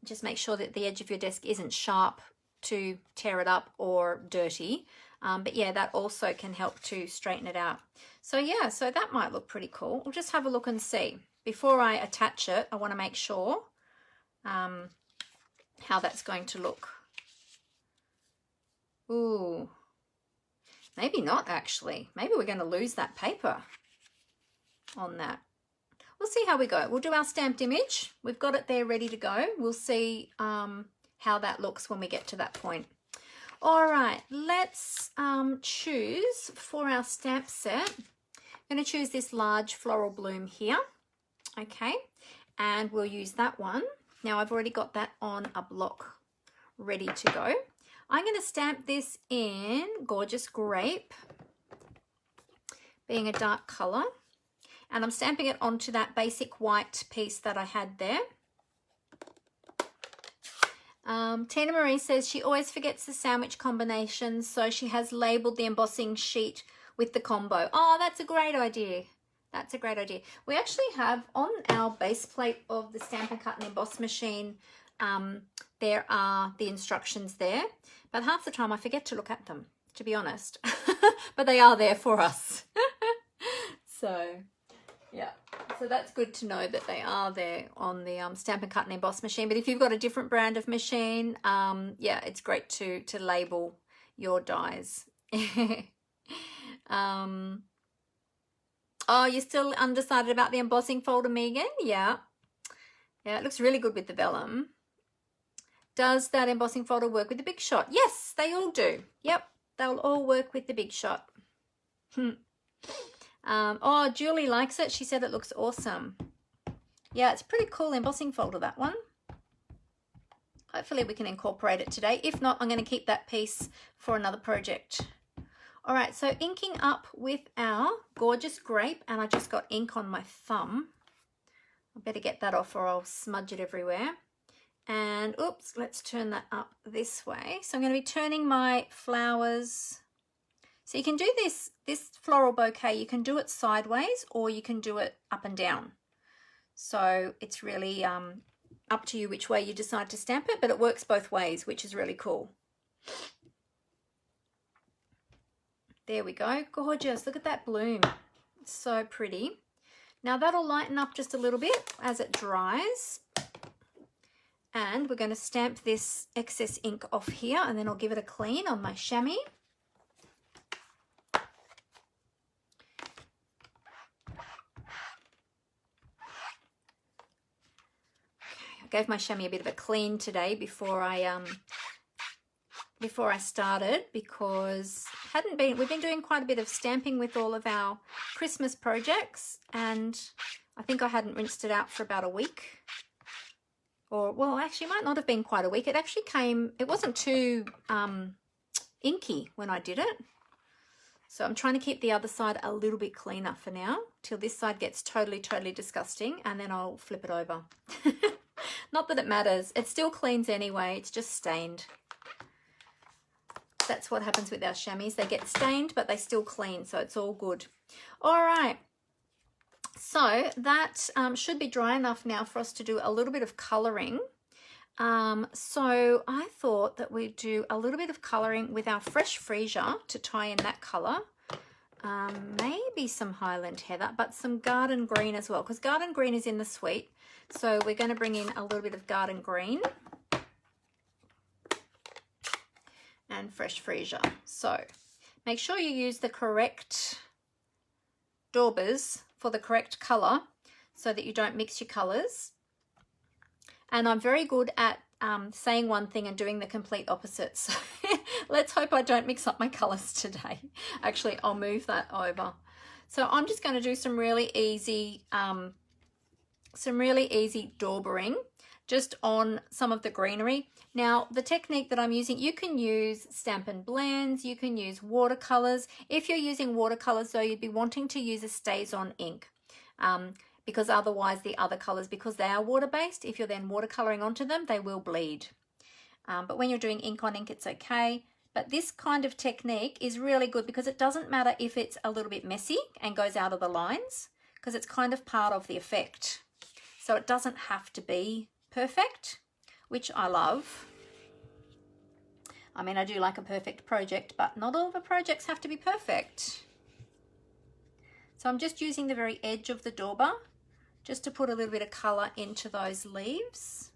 Just make sure that the edge of your desk isn't sharp to tear it up or dirty. But yeah, that also can help to straighten it out. So yeah, so that might look pretty cool. We'll just have a look and see. Before I attach it, I want to make sure how that's going to look. Ooh. Maybe not, actually. Maybe we're going to lose that paper on that. We'll see how we go. We'll do our stamped image. We've got it there ready to go. We'll see how that looks when we get to that point. All right, let's choose for our stamp set. I'm going to choose this large floral bloom here. Okay, and we'll use that one. Now I've already got that on a block ready to go. I'm going to stamp this in Gorgeous Grape, being a dark colour, and I'm stamping it onto that basic white piece that I had there. Tina Marie says she always forgets the sandwich combinations, so she has labelled the embossing sheet with the combo. Oh, that's a great idea. That's a great idea. We actually have on our base plate of the Stampin' Cut and Emboss machine, there are the instructions there, but half the time I forget to look at them, to be honest. But they are there for us. So, yeah. So that's good to know that they are there on the Stampin' Cut and Emboss machine. But if you've got a different brand of machine, yeah, it's great to label your dies. Oh, you're still undecided about the embossing folder, Megan? Yeah. Yeah, it looks really good with the vellum. Does that embossing folder work with the Big Shot? Yes, they all do. Yep, they'll all work with the Big Shot. Oh, Julie likes it. She said it looks awesome. Yeah, it's a pretty cool embossing folder, that one. Hopefully we can incorporate it today. If not, I'm going to keep that piece for another project. All right, so inking up with our Gorgeous Grape, and I just got ink on my thumb. I better get that off or I'll smudge it everywhere. And oops, let's turn that up this way. So I'm going to be turning my flowers. So you can do this floral bouquet, you can do it sideways or you can do it up and down. So it's really up to you which way you decide to stamp it, but it works both ways, which is really cool. There we go. Gorgeous. Look at that bloom. It's so pretty. Now that'll lighten up just a little bit as it dries. And we're going to stamp this excess ink off here, and then I'll give it a clean on my chamois. Okay, I gave my chamois a bit of a clean today before I started, because we've been doing quite a bit of stamping with all of our Christmas projects, and I think I hadn't rinsed it out for about a week. Or, well, actually, it might not have been quite a week. It actually came, it wasn't too inky when I did it. So I'm trying to keep the other side a little bit cleaner for now, till this side gets totally, totally disgusting, and then I'll flip it over. Not that it matters. It still cleans anyway. It's just stained. That's what happens with our chamois. They get stained, but they still clean, so it's all good. All right. So that should be dry enough now for us to do a little bit of colouring. So I thought that we'd do a little bit of colouring with our fresh freesia to tie in that colour. Maybe some Highland Heather, but some Garden Green as well, because Garden Green is in the suite. So we're going to bring in a little bit of Garden Green and fresh freesia. So make sure you use the correct daubers for the correct colour so that you don't mix your colours. And I'm very good at saying one thing and doing the complete opposite. So let's hope I don't mix up my colours today. Actually, I'll move that over. So I'm just going to do some really easy daubering just on some of the greenery. Now, the technique that I'm using, you can use Stampin' Blends, you can use watercolours. If you're using watercolours, though, you'd be wanting to use a Stays-On ink, because otherwise the other colours, because they are water-based, if you're then watercolouring onto them, they will bleed. But when you're doing ink on ink, it's okay. But this kind of technique is really good because it doesn't matter if it's a little bit messy and goes out of the lines, because it's kind of part of the effect. So it doesn't have to be perfect, which I love. I mean, I do like a perfect project, but not all the projects have to be perfect. So I'm just using the very edge of the dauber just to put a little bit of colour into those leaves.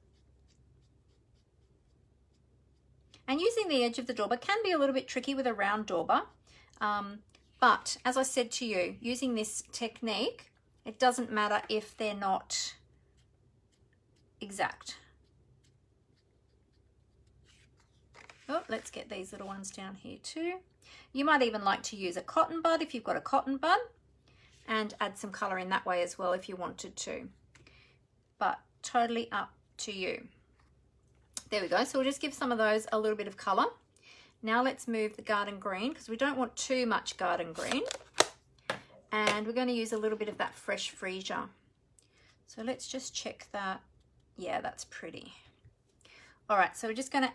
And using the edge of the dauber can be a little bit tricky with a round dauber. But as I said to you, using this technique, it doesn't matter if they're not exact. Oh, let's get these little ones down here too. You might even like to use a cotton bud if you've got a cotton bud, and add some color in that way as well if you wanted to, but totally up to you. There we go. So we'll just give some of those a little bit of color. Now let's move the garden green, because we don't want too much garden green, and we're going to use a little bit of that fresh freesia. So let's just check that. Yeah, that's pretty. All right, so we're just going to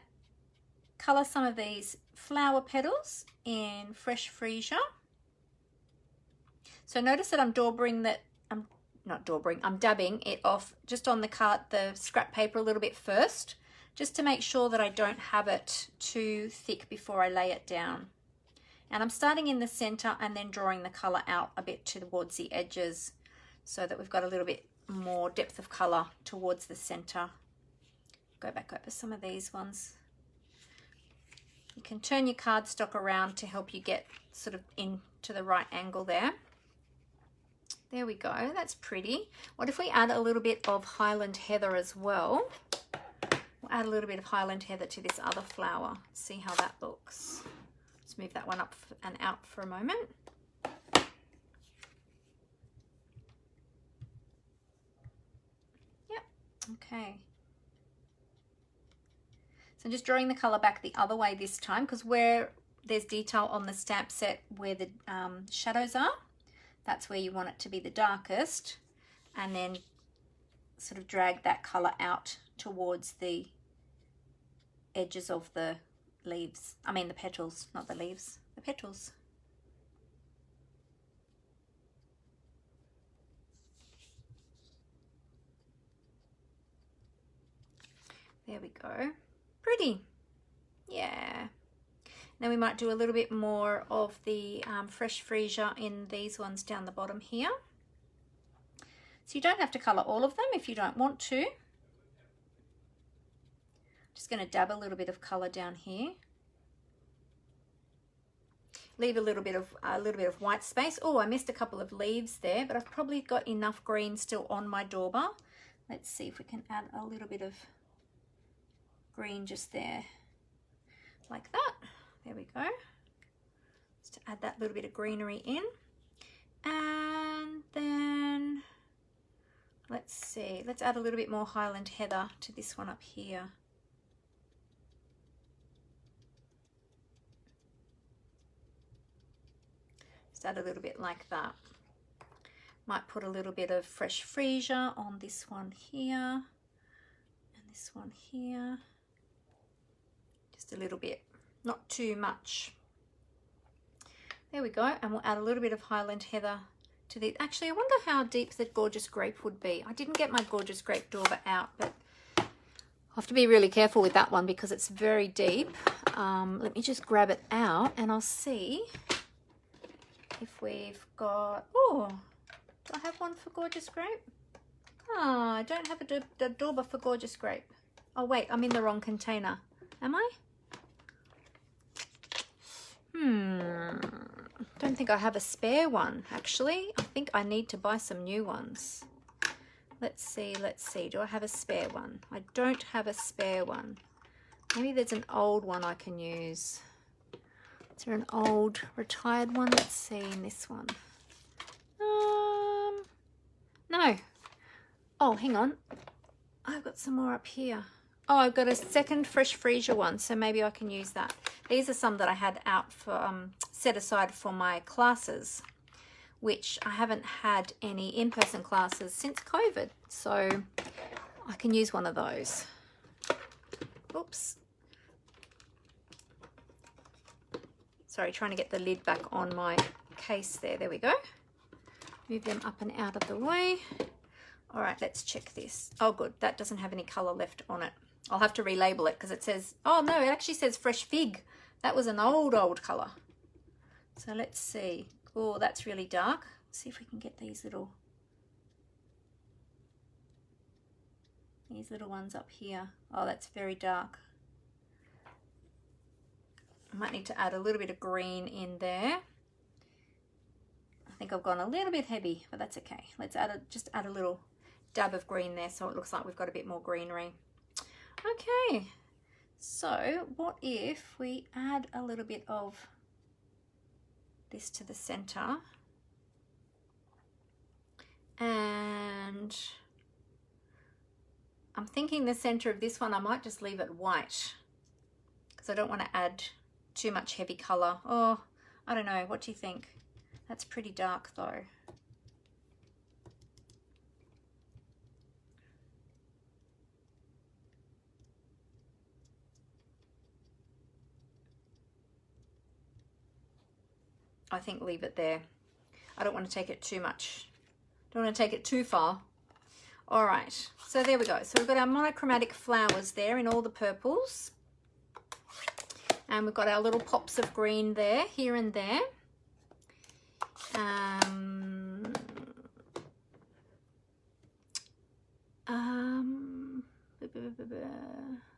color some of these flower petals in fresh freesia. So notice that I'm daubing it off just on the scrap paper a little bit first, just to make sure that I don't have it too thick before I lay it down. And I'm starting in the center and then drawing the color out a bit towards the edges so that we've got a little bit more depth of color towards the center. Go back over some of these ones. You can turn your cardstock around to help you get sort of into the right angle there. There we go, that's pretty. What if we add a little bit of Highland Heather as well? We'll add a little bit of Highland Heather to this other flower. See how that looks. Let's move that one up and out for a moment. Yep, okay. So I'm just drawing the color back the other way this time, because where there's detail on the stamp set where the shadows are, that's where you want it to be the darkest, and then sort of drag that color out towards the edges of the leaves. I mean the petals, not the leaves, the petals. There we go. Pretty. Yeah. Then we might do a little bit more of the fresh freesia in these ones down the bottom here. So you don't have to colour all of them if you don't want to. Just going to dab a little bit of colour down here. Leave a little bit of white space. Oh, I missed a couple of leaves there, but I've probably got enough green still on my dauber. Let's see if we can add a little bit of green just there, like that. There we go. Just to add that little bit of greenery in. And then, let's see, let's add a little bit more Highland Heather to this one up here. Just add a little bit like that. Might put a little bit of fresh freesia on this one here, and this one here. Just a little bit. Not too much. There we go, and we'll add a little bit of Highland Heather to the. Actually, I wonder how deep that Gorgeous Grape would be. I didn't get my Gorgeous Grape dauber out, but I'll have to be really careful with that one because it's very deep. Let me just grab it out and I'll see if we've got. Oh, do I have one for Gorgeous Grape? Ah, I don't have a dauber for Gorgeous Grape. Oh wait, I'm in the wrong container. Am I? Don't think I have a spare one, actually. I think I need to buy some new ones. Let's see. Do I have a spare one? I don't have a spare one. Maybe there's an old one I can use. Is there an old retired one? Let's see in this one. No. Oh, hang on. I've got some more up here. Oh, I've got a second fresh freesia one, so maybe I can use that. These are some that I had out for set aside for my classes, which I haven't had any in-person classes since COVID, so I can use one of those. Oops. Sorry, trying to get the lid back on my case there. There we go. Move them up and out of the way. All right, let's check this. Oh, good. That doesn't have any color left on it. I'll have to relabel it because it says, oh no, it actually says fresh fig. That was an old color. So let's see. Oh, that's really dark. Let's see if we can get these little ones up here. Oh, that's very dark. I might need to add a little bit of green in there. I think I've gone a little bit heavy, but that's okay. Let's just add a little dab of green there so it looks like we've got a bit more greenery. Okay, so what if we add a little bit of this to the center? And I'm thinking the center of this one, I might just leave it white because I don't want to add too much heavy color. Oh, I don't know. What do you think? That's pretty dark though. I think leave it there. I don't want to take it too much. Don't want to take it too far. All right, so there we go. So we've got our monochromatic flowers there in all the purples. And we've got our little pops of green there, here and there.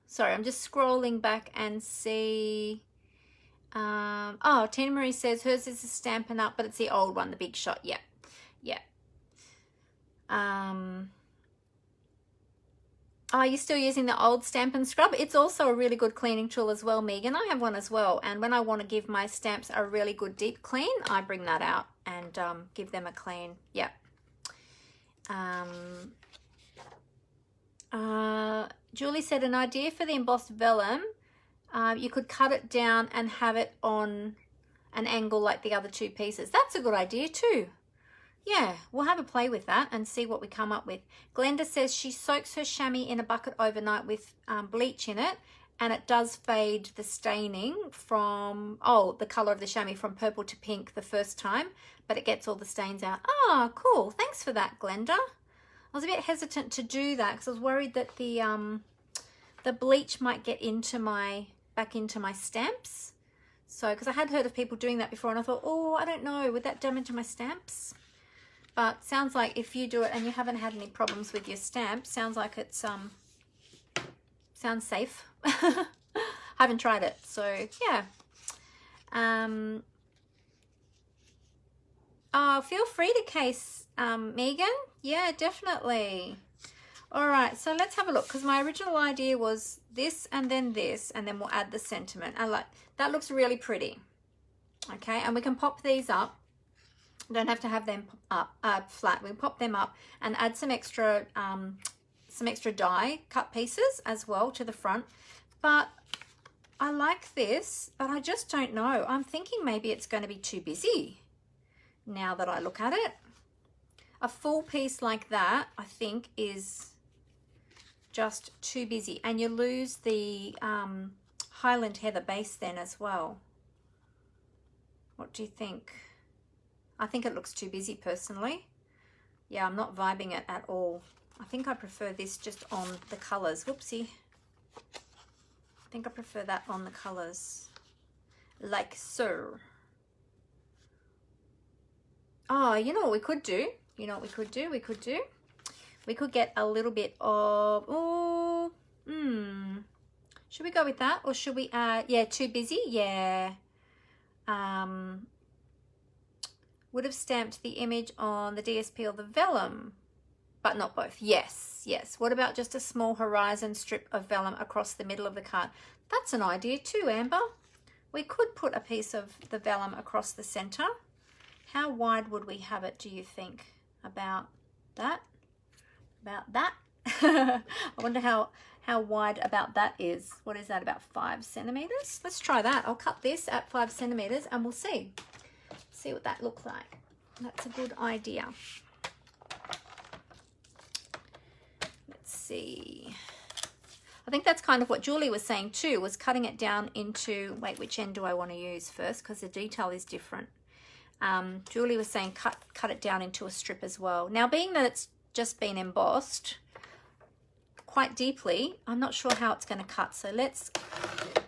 Sorry, I'm just scrolling back and see. Oh, Tina Marie says hers is a Stampin' Up, but it's the old one, the Big Shot. Yeah, yeah. Are you still using the old Stampin' Scrub? It's also a really good cleaning tool as well, Megan. I have one as well, and when I want to give my stamps a really good deep clean, I bring that out and give them a clean. Yeah. Julie said an idea for the embossed vellum. You could cut it down and have it on an angle like the other two pieces. That's a good idea too. Yeah, we'll have a play with that and see what we come up with. Glenda says she soaks her chamois in a bucket overnight with bleach in it, and it does fade the staining from, the color of the chamois from purple to pink the first time, but it gets all the stains out. Oh, cool. Thanks for that, Glenda. I was a bit hesitant to do that because I was worried that the bleach might get into back into my stamps. So, because I had heard of people doing that before, and I thought, oh, I don't know, would that damage my stamps? But sounds like if you do it and you haven't had any problems with your stamps, sounds like it's sounds safe. I haven't tried it, so yeah. Oh, feel free to case, Megan. Yeah, definitely. All right, so let's have a look, because my original idea was this, and then we'll add the sentiment. I like that. Looks really pretty. Okay, and we can pop these up. Don't have to have them up flat. We pop them up and add some extra die cut pieces as well to the front. But I like this, but I just don't know. I'm thinking maybe it's going to be too busy now that I look at it. A full piece like that, I think, is just too busy, and you lose the Highland Heather base then as well. What do you think? I think it looks too busy personally. Yeah, I'm not vibing it at all. I think I prefer this just on the colors. Whoopsie. I think I prefer that on the colors. Like so. Oh, you know what we could do? You know what we could do? We could get a little bit of, should we go with that? Or should we add, yeah, too busy? Yeah. Would have stamped the image on the DSP or the vellum, but not both. Yes, yes. What about just a small horizon strip of vellum across the middle of the card? That's an idea too, Amber. We could put a piece of the vellum across the center. How wide would we have it, do you think? About that? About that? I wonder how wide about that is. What is that, about 5 centimeters? Let's try that. I'll cut this at 5 centimeters and we'll see. See what that looks like. That's a good idea. Let's see. I think that's kind of what Julie was saying too, was cutting it down into, wait, which end do I want to use first? Because the detail is different. Julie was saying cut it down into a strip as well. Now, being that it's just been embossed quite deeply, I'm not sure how it's going to cut. So let's,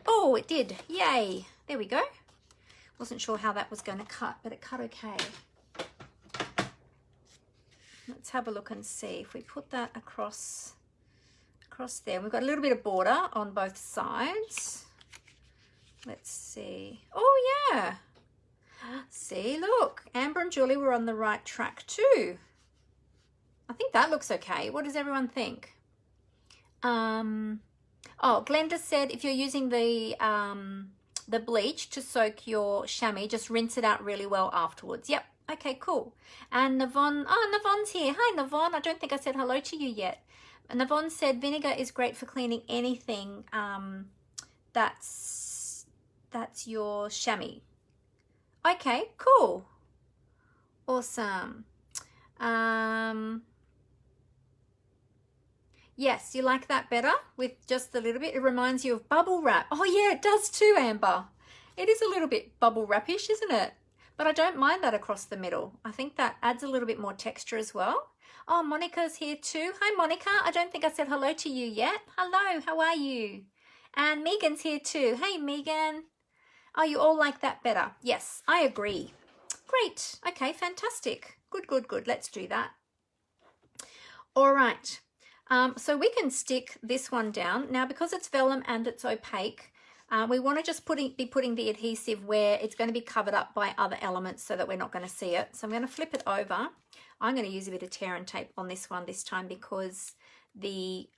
oh, it did. Yay. There we go. Wasn't sure how that was going to cut, but it cut okay. Let's have a look and see if we put that across there. We've got a little bit of border on both sides. Let's see. Oh yeah. See, look, Amber and Julie were on the right track too. I think that looks okay. What does everyone think? Oh, Glenda said if you're using the bleach to soak your chamois, just rinse it out really well afterwards. Yep, Okay, cool. And Navon, oh, Navon's here. Hi, Navon. I don't think I said hello to you yet. Navon said vinegar is great for cleaning anything that's your chamois. Okay, cool. Awesome. Yes, you like that better with just a little bit? It reminds you of bubble wrap. Oh yeah, it does too, Amber. It is a little bit bubble wrap-ish, isn't it? But I don't mind that across the middle. I think that adds a little bit more texture as well. Oh, Monica's here too. Hi, Monica. I don't think I said hello to you yet. Hello, how are you? And Megan's here too. Hey, Megan. Oh, you all like that better? Yes, I agree. Great. Okay, fantastic. Good, good, good. Let's do that. All right. So we can stick this one down. Now, because it's vellum and it's opaque, we want to just be putting the adhesive where it's going to be covered up by other elements so that we're not going to see it. So I'm going to flip it over. I'm going to use a bit of tear and tape on this one this time because the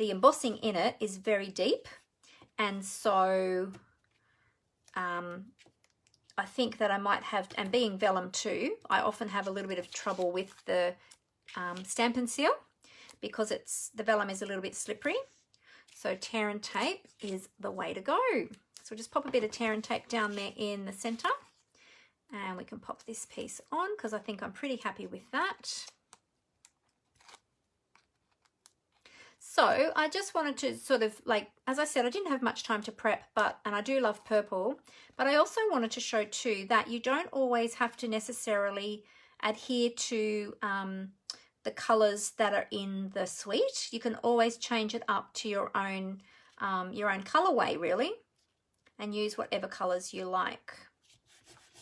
embossing in it is very deep. And so I think that I might have, and being vellum too, I often have a little bit of trouble with the Stampin' Seal because the vellum is a little bit slippery. So tear and tape is the way to go. So we'll just pop a bit of tear and tape down there in the center, and we can pop this piece on because I think I'm pretty happy with that. So I just wanted to sort of, like, as I said, I didn't have much time to prep, and I do love purple, but I also wanted to show too that you don't always have to necessarily adhere to the colors that are in the suite. You can always change it up to your own colorway, really, and use whatever colors you like.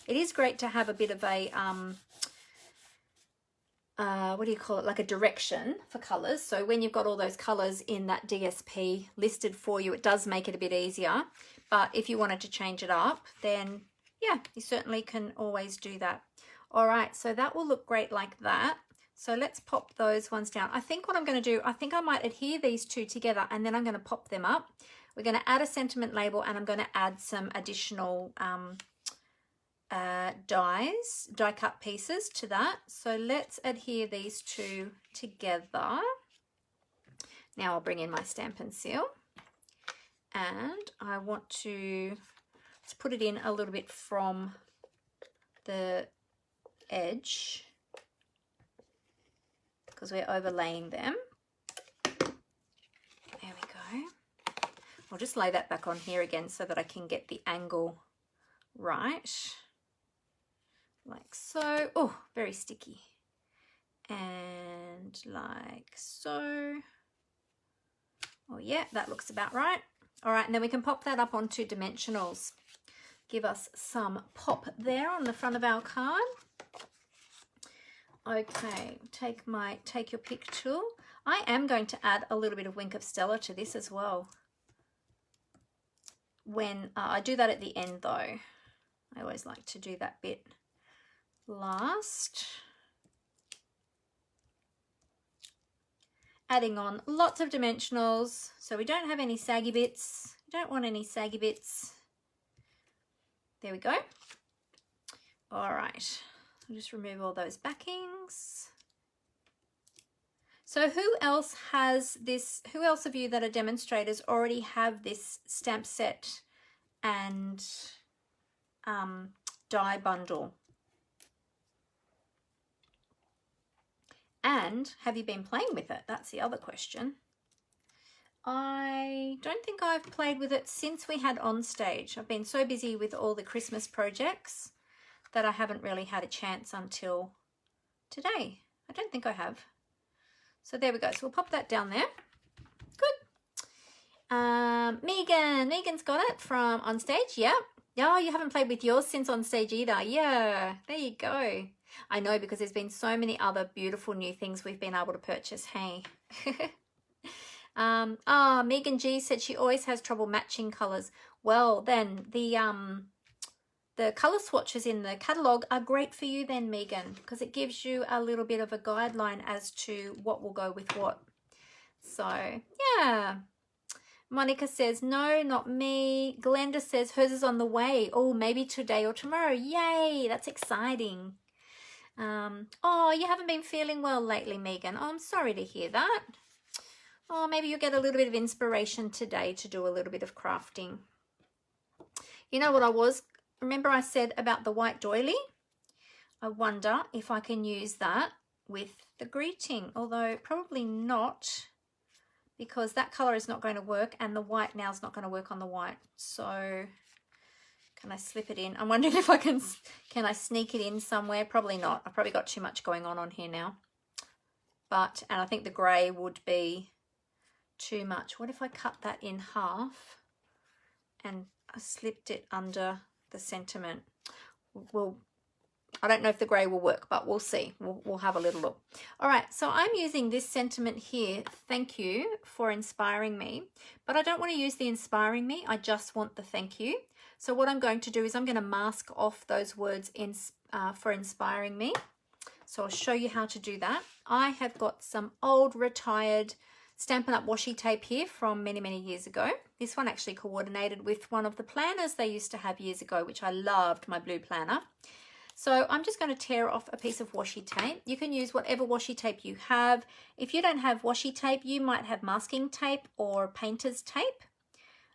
It is great to have a bit of a what do you call it, like a direction for colors. So when you've got all those colors in that DSP listed for you, it does make it a bit easier. But if you wanted to change it up, then yeah, you certainly can always do that. All right, so that will look great like that. So let's pop those ones down. I think what I'm going to do, I think I might adhere these two together and then I'm going to pop them up. We're going to add a sentiment label and I'm going to add some additional die cut pieces to that. So let's adhere these two together. Now I'll bring in my Stampin' Seal and I want to put it in a little bit from the edge because we're overlaying them. There we go. I'll just lay that back on here again so that I can get the angle right. Like so. Oh, very sticky. And like so. Oh yeah, that looks about right. All right, and then we can pop that up onto dimensionals. Give us some pop there on the front of our card. Okay, take your pick tool. I am going to add a little bit of Wink of Stella to this as well. When I do that at the end though. I always like to do that bit last. Adding on lots of dimensionals so we don't have any saggy bits. We don't want any saggy bits. There we go. All right, I'll just remove all those backings. So who else has this, who else of you that are demonstrators already have this stamp set and die bundle? And have you been playing with it? That's the other question. I don't think I've played with it since we had On Stage. I've been so busy with all the Christmas projects that I haven't really had a chance until today. I don't think I have. So there we go. So we'll pop that down there. Good. Megan's got it from On Stage. Yep. Oh, you haven't played with yours since On Stage either. Yeah, there you go. I know, because there's been so many other beautiful new things we've been able to purchase. Hey. Megan G said she always has trouble matching colors. Well, then the color swatches in the catalog are great for you then, Megan, because it gives you a little bit of a guideline as to what will go with what. So yeah, Monica says, no, not me. Glenda says hers is on the way. Oh, maybe today or tomorrow. Yay, that's exciting. Oh, you haven't been feeling well lately, Megan. Oh, I'm sorry to hear that. Oh, maybe you'll get a little bit of inspiration today to do a little bit of crafting. You know what remember I said about the white doily? I wonder if I can use that with the greeting, although probably not, because that color is not going to work and the white now is not going to work on the white. So can I slip it in? I'm wondering if I can I sneak it in somewhere? Probably not. I've probably got too much going on here now. And I think the gray would be too much. What if I cut that in half and I slipped it under the sentiment? Well, I don't know if the grey will work, but we'll see. We'll have a little look. All right, so I'm using this sentiment here. Thank you for inspiring me. But I don't want to use the inspiring me. I just want the thank you. So what I'm going to do is I'm going to mask off those words for inspiring me. So I'll show you how to do that. I have got some old retired Stampin' Up washi tape here from many, many years ago. This one actually coordinated with one of the planners they used to have years ago, which I loved, my blue planner. So I'm just going to tear off a piece of washi tape. You can use whatever washi tape you have. If you don't have washi tape, you might have masking tape or painter's tape.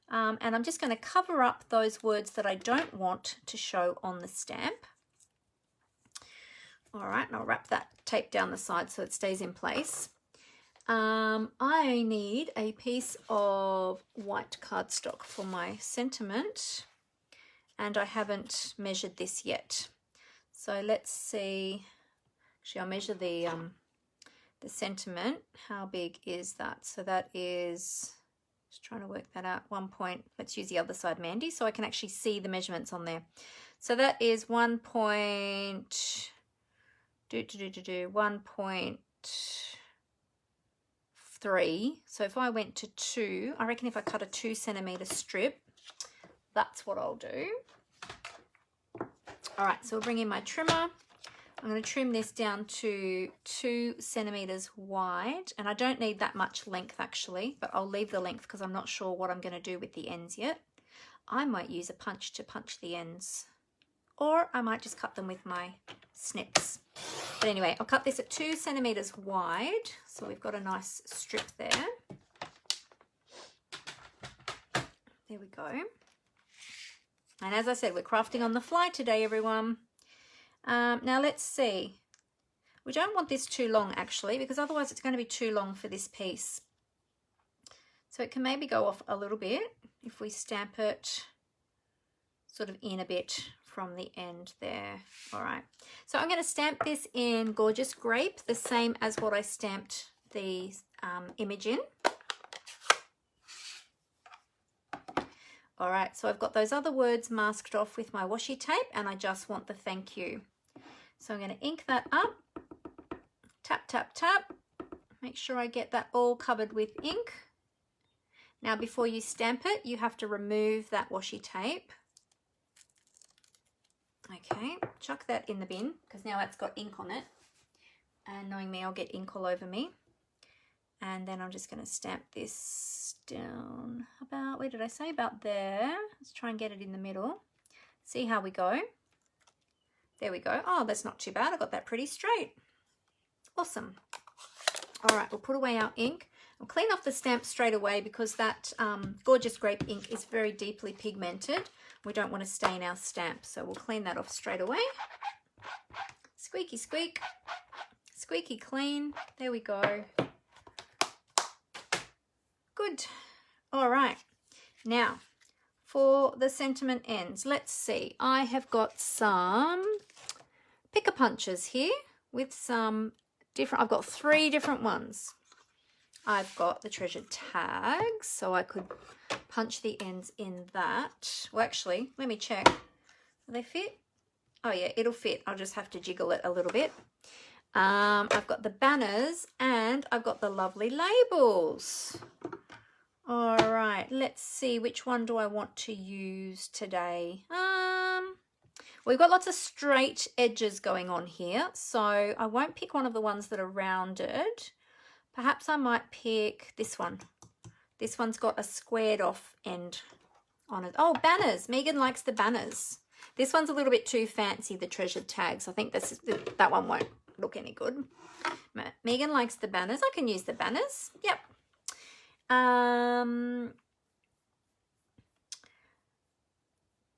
And I'm just going to cover up those words that I don't want to show on the stamp. All right, and I'll wrap that tape down the side so it stays in place. I need a piece of white cardstock for my sentiment, and I haven't measured this yet. So let's see. Actually, I'll measure the sentiment. How big is that? So that is, just trying to work that out. Let's use the other side, Mandy, so I can actually see the measurements on there. So that is 1.3. So if I went to 2, I reckon if I cut a 2 centimeter strip, that's what I'll do. All right, so we'll bring in my trimmer. I'm going to trim this down to 2 centimeters wide, and I don't need that much length actually, but I'll leave the length because I'm not sure what I'm going to do with the ends yet. I might use a punch to punch the ends, or I might just cut them with my snips. But anyway, I'll cut this at 2 centimeters wide, so we've got a nice strip there. There we go. And as I said, we're crafting on the fly today, everyone. Now let's see. We don't want this too long actually, because otherwise it's going to be too long for this piece. So it can maybe go off a little bit if we stamp it sort of in a bit from the end there. All right. So I'm going to stamp this in Gorgeous Grape, the same as what I stamped the image in. All right, so I've got those other words masked off with my washi tape, and I just want the thank you. So I'm going to ink that up, tap, tap, tap, make sure I get that all covered with ink. Now before you stamp it, you have to remove that washi tape. Okay, chuck that in the bin because now it's got ink on it, and knowing me, I'll get ink all over me. And then I'm just going to stamp this down about, where did I say? About there. Let's try and get it in the middle. See how we go. There we go. Oh, that's not too bad. I got that pretty straight. Awesome. All right, we'll put away our ink. We'll clean off the stamp straight away because that Gorgeous Grape ink is very deeply pigmented. We don't want to stain our stamp, so we'll clean that off straight away. Squeaky squeak. Squeaky clean. There we go. Good. All right. Now, for the sentiment ends, let's see. I have got some picker punches here with some different, I've got 3 different ones. I've got the treasured tags, so I could punch the ends in that. Well, actually, let me check. Do they fit? Oh yeah, it'll fit. I'll just have to jiggle it a little bit. I've got the banners and I've got the lovely labels. All right, let's see, which one do I want to use today? We've got lots of straight edges going on here, so I won't pick one of the ones that are rounded. Perhaps I might pick this one. This one's got a squared off end on it. Oh, banners. Megan likes the banners. This one's a little bit too fancy, the treasured tags. I think that one won't look any good. Megan likes the banners. I can use the banners. Yep.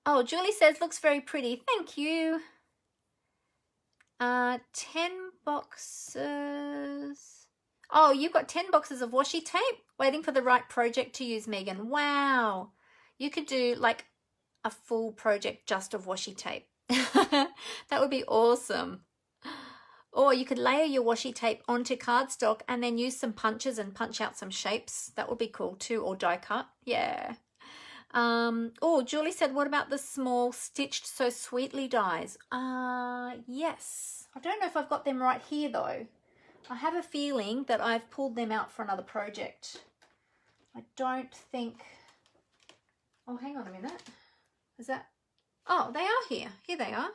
Oh, Julie says, looks very pretty. Thank you. 10 boxes. Oh, you've got 10 boxes of washi tape waiting for the right project to use, Megan. Wow. You could do like a full project just of washi tape. That would be awesome. Or you could layer your washi tape onto cardstock and then use some punches and punch out some shapes. That would be cool too. Or die cut. Yeah. Oh, Julie said, what about the small stitched so sweetly dies? Yes. I don't know if I've got them right here though. I have a feeling that I've pulled them out for another project. I don't think... Oh, hang on a minute. Is that... Oh, they are here. Here they are.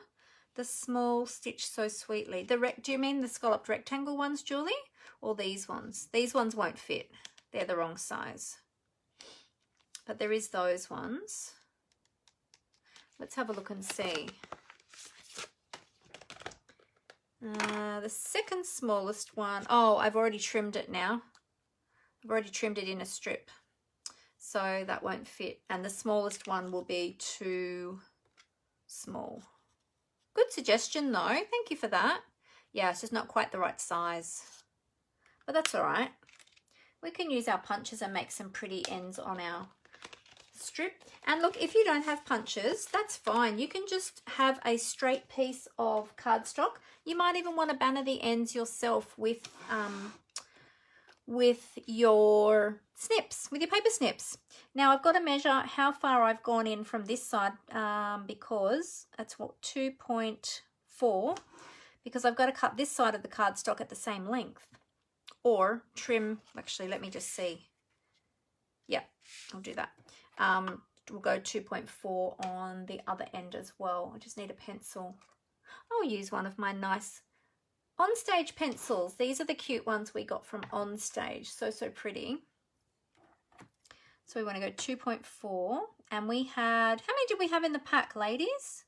The small stitched so sweetly. Do you mean the scalloped rectangle ones, Julie? Or these ones? These ones won't fit. They're the wrong size. But there is those ones. Let's have a look and see. The second smallest one. Oh, I've already trimmed it now. I've already trimmed it in a strip. So that won't fit. And the smallest one will be too small. Good suggestion though. Thank you for that. Yeah, it's just not quite the right size. But that's all right. We can use our punches and make some pretty ends on our strip. And look, if you don't have punches, that's fine. You can just have a straight piece of cardstock. You might even want to banner the ends yourself with your snips, with your paper snips. Now I've got to measure how far I've gone in from this side because that's what, 2.4, because I've got to cut this side of the cardstock at the same length or trim. Actually, let me just see. Yeah, I'll do that. We'll go 2.4 on the other end as well. I just need a pencil. I'll use one of my nice On-Stage pencils. These are the cute ones we got from On-Stage. So pretty. So we want to go 2.4. And we had, how many did we have in the pack, ladies?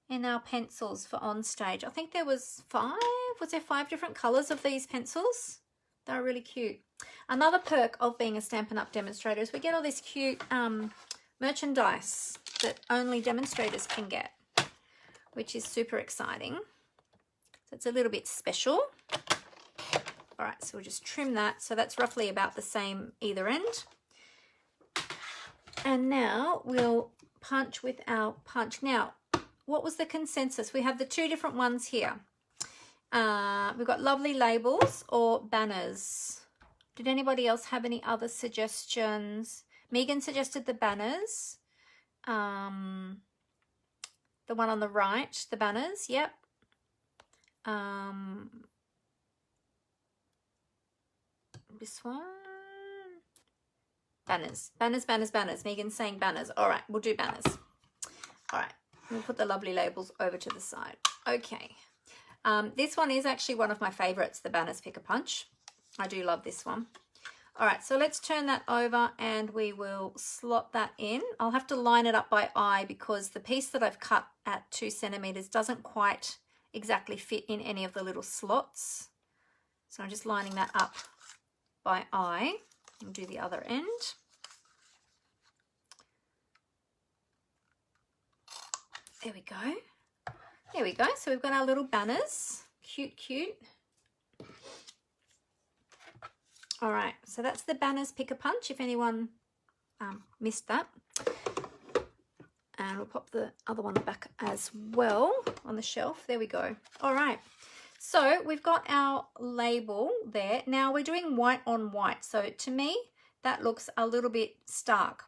In our pencils for On-Stage. I think there was 5. Was there 5 different colours of these pencils? They're really cute. Another perk of being a Stampin' Up! Demonstrator is we get all this cute merchandise that only demonstrators can get, which is super exciting. So it's a little bit special. All right, so we'll just trim that. So that's roughly about the same either end. And now we'll punch with our punch. Now, what was the consensus? We have the 2 different ones here. We've got lovely labels or banners. Did anybody else have any other suggestions? Megan suggested the banners. The one on the right, the banners, yep. This one. Banners, banners, banners, banners. Megan's saying banners. All right, we'll do banners. All right, we'll put the lovely labels over to the side. Okay. This one is actually one of my favorites, the Banners Pick a Punch. I do love this one. All right, so let's turn that over and we will slot that in. I'll have to line it up by eye because the piece that I've cut at 2 centimeters doesn't quite exactly fit in any of the little slots. So I'm just lining that up by eye. We'll do the other end. There we go. There we go. So we've got our little banners. Cute, cute. All right. So that's the Banners Pick a Punch, if anyone missed that. And we'll pop the other one back as well on the shelf. There we go. All right. So we've got our label there. Now we're doing white on white. So to me, that looks a little bit stark.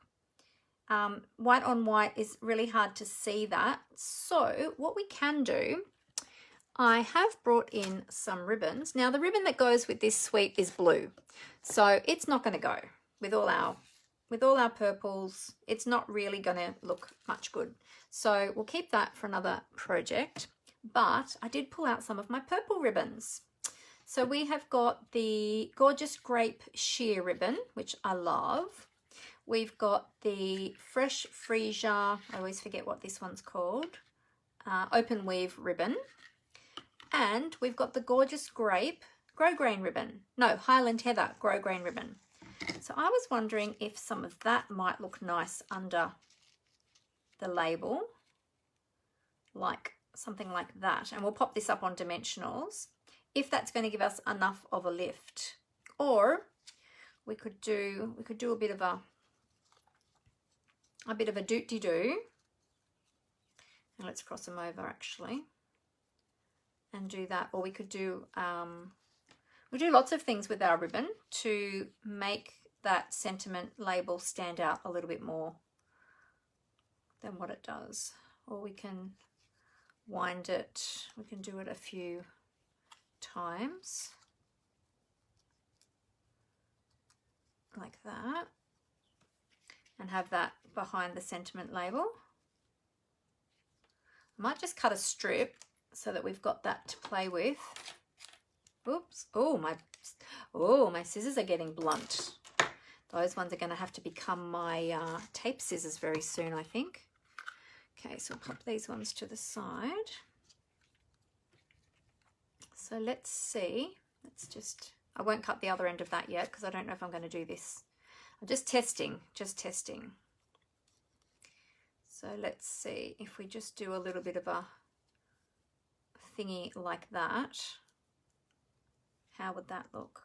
White on white is really hard to see that. So what we can do, I have brought in some ribbons. Now the ribbon that goes with this suite is blue. So it's not going to go with all our purples. It's not really going to look much good. So we'll keep that for another project. But I did pull out some of my purple ribbons. So we have got the Gorgeous Grape sheer ribbon, which I love. We've got the Fresh Freesia, I always forget what this one's called, open weave ribbon. And we've got the Gorgeous Grape grosgrain ribbon. No, Highland Heather grosgrain ribbon. So I was wondering if some of that might look nice under the label, like something like that. And we'll pop this up on dimensionals if that's going to give us enough of a lift. Or we could do a bit of a doot-de-doo. And let's cross them over actually and do that. Or we could do we do lots of things with our ribbon to make that sentiment label stand out a little bit more than what it does. Or we can wind it, we can do it a few times like that and have that behind the sentiment label. I might just cut a strip so that we've got that to play with. Oops. Oh, my scissors are getting blunt. Those ones are going to have to become my tape scissors very soon, I think. Okay, so I'll pop these ones to the side. So let's see. Let's just, I won't cut the other end of that yet because I don't know if I'm going to do this. I'm just testing, So let's see if we just do a little bit of a thingy like that. How would that look?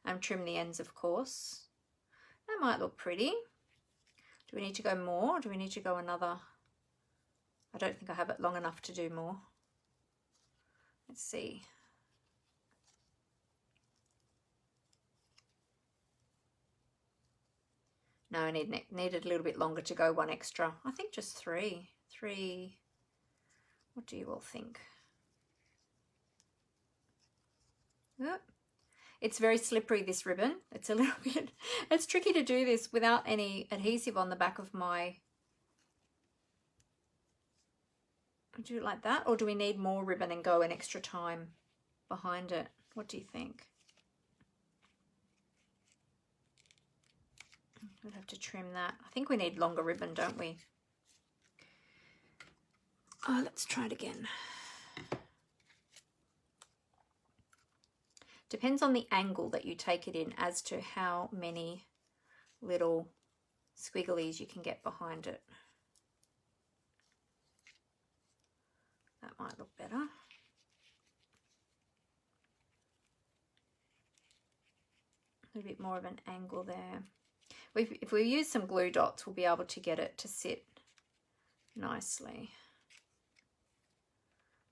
And trim the ends, of course. That might look pretty. Do we need to go more? Do we need to go another? I don't think I have it long enough to do more. Let's see. No, I needed a little bit longer to go, one extra. I think just three. What do you all think? Yep. It's very slippery, this ribbon. It's a little bit, it's tricky to do this without any adhesive on the back of my, do it like that, or do we need more ribbon and go an extra time behind it? What do you think? We'd have to trim that. I think we need longer ribbon, don't we? Oh, let's try it again. Depends on the angle that you take it in as to how many little squigglies you can get behind it. That might look better. A little bit more of an angle there. If we use some glue dots, we'll be able to get it to sit nicely.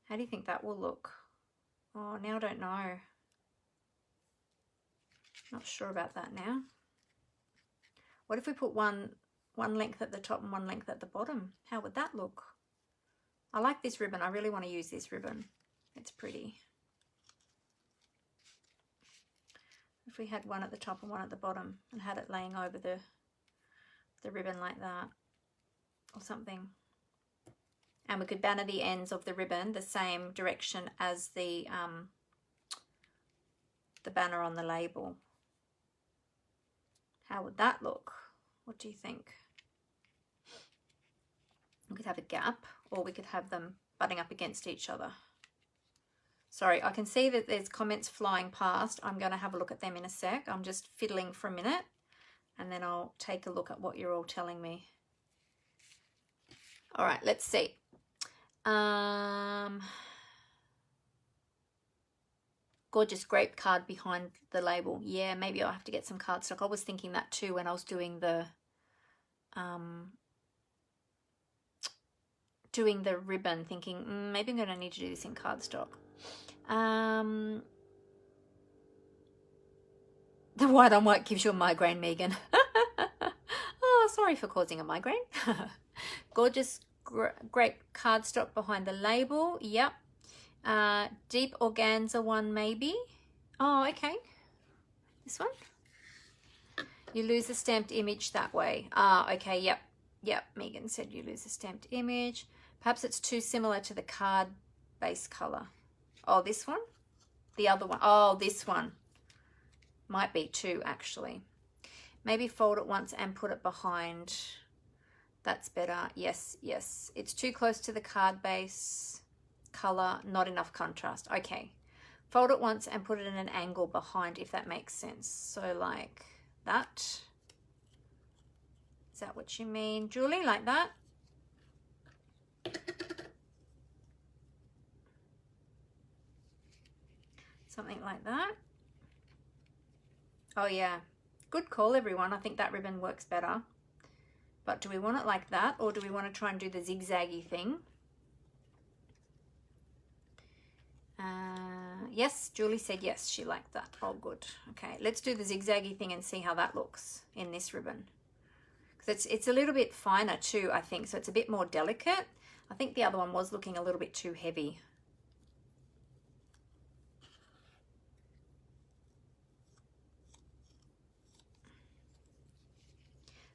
How do you think that will look? Oh, now I don't know. Not sure about that now. What if we put one length at the top and one length at the bottom? How would that look? I like this ribbon. I really want to use this ribbon. It's pretty. If we had one at the top and one at the bottom and had it laying over the ribbon like that or something. And we could banner the ends of the ribbon the same direction as the banner on the label. How would that look? What do you think? We could have a gap, or we could have them butting up against each other. Sorry, I can see that there's comments flying past. I'm going to have a look at them in a sec. I'm just fiddling for a minute, and then I'll take a look at what you're all telling me. All right, let's see. Gorgeous grape card behind the label. Yeah, maybe I'll have to get some cardstock. I was thinking that too when I was doing the ribbon, thinking maybe I'm going to need to do this in cardstock. The white on white gives you a migraine, Megan. Oh, sorry for causing a migraine. Gorgeous grape cardstock behind the label. Yep. Deep organza one maybe. Oh, okay. This one. You lose a stamped image that way. Ah, okay. Yep. Megan said you lose a stamped image. Perhaps it's too similar to the card base color. Oh, this one. The other one. Oh, this one. Might be two, actually. Maybe fold it once and put it behind. That's better. Yes, yes. It's too close to the card base. Color, not enough contrast. Okay. Fold it once and put it in an angle behind, if that makes sense. So like that. Is that what you mean, Julie? Like that? Something like that. Oh yeah, good call everyone. I think that ribbon works better. But do we want it like that, or do we want to try and do the zigzaggy thing? Yes, Julie said yes, she liked that. Oh good. Okay, let's do the zigzaggy thing and see how that looks in this ribbon. Because it's a little bit finer too, I think, so it's a bit more delicate. I think the other one was looking a little bit too heavy.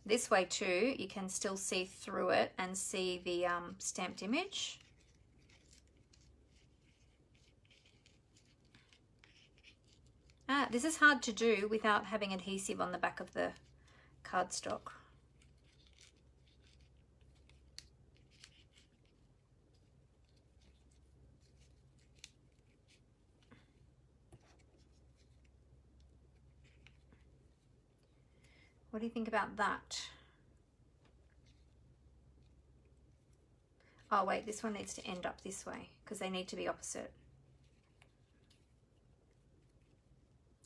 This way too, you can still see through it and see the stamped image. This is hard to do without having adhesive on the back of the cardstock. What do you think about that? Oh wait, this one needs to end up this way because they need to be opposite.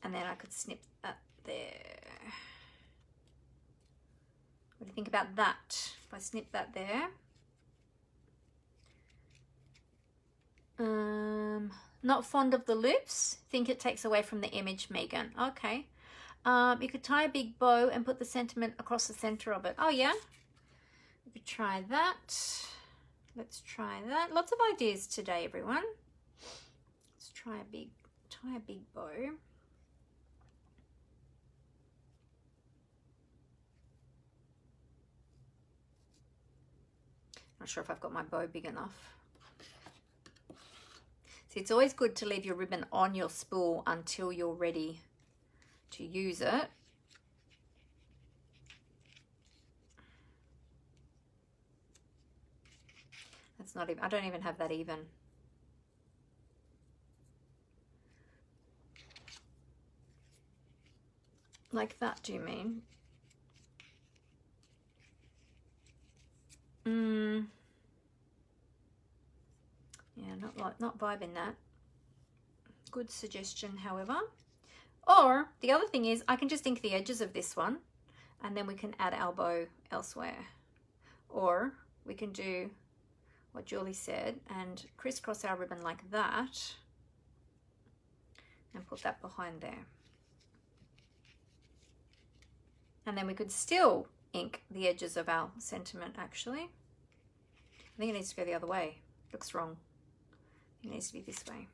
And then I could snip that there. What do you think about that? If I snip that there. Not fond of the loops. Think it takes away from the image, Megan. Okay. You could tie a big bow and put the sentiment across the center of it. Oh yeah. We could try that. Let's try that. Lots of ideas today, everyone. Let's try tie a big bow. Not sure if I've got my bow big enough. See, it's always good to leave your ribbon on your spool until you're ready to use it. That's not even, I don't even have that even. Like that, do you mean? Yeah, not vibing that. Good suggestion, however. Or the other thing is I can just ink the edges of this one and then we can add our bow elsewhere. Or we can do what Julie said and crisscross our ribbon like that and put that behind there. And then we could still ink the edges of our sentiment actually. I think it needs to go the other way. Looks wrong. It needs to be this way.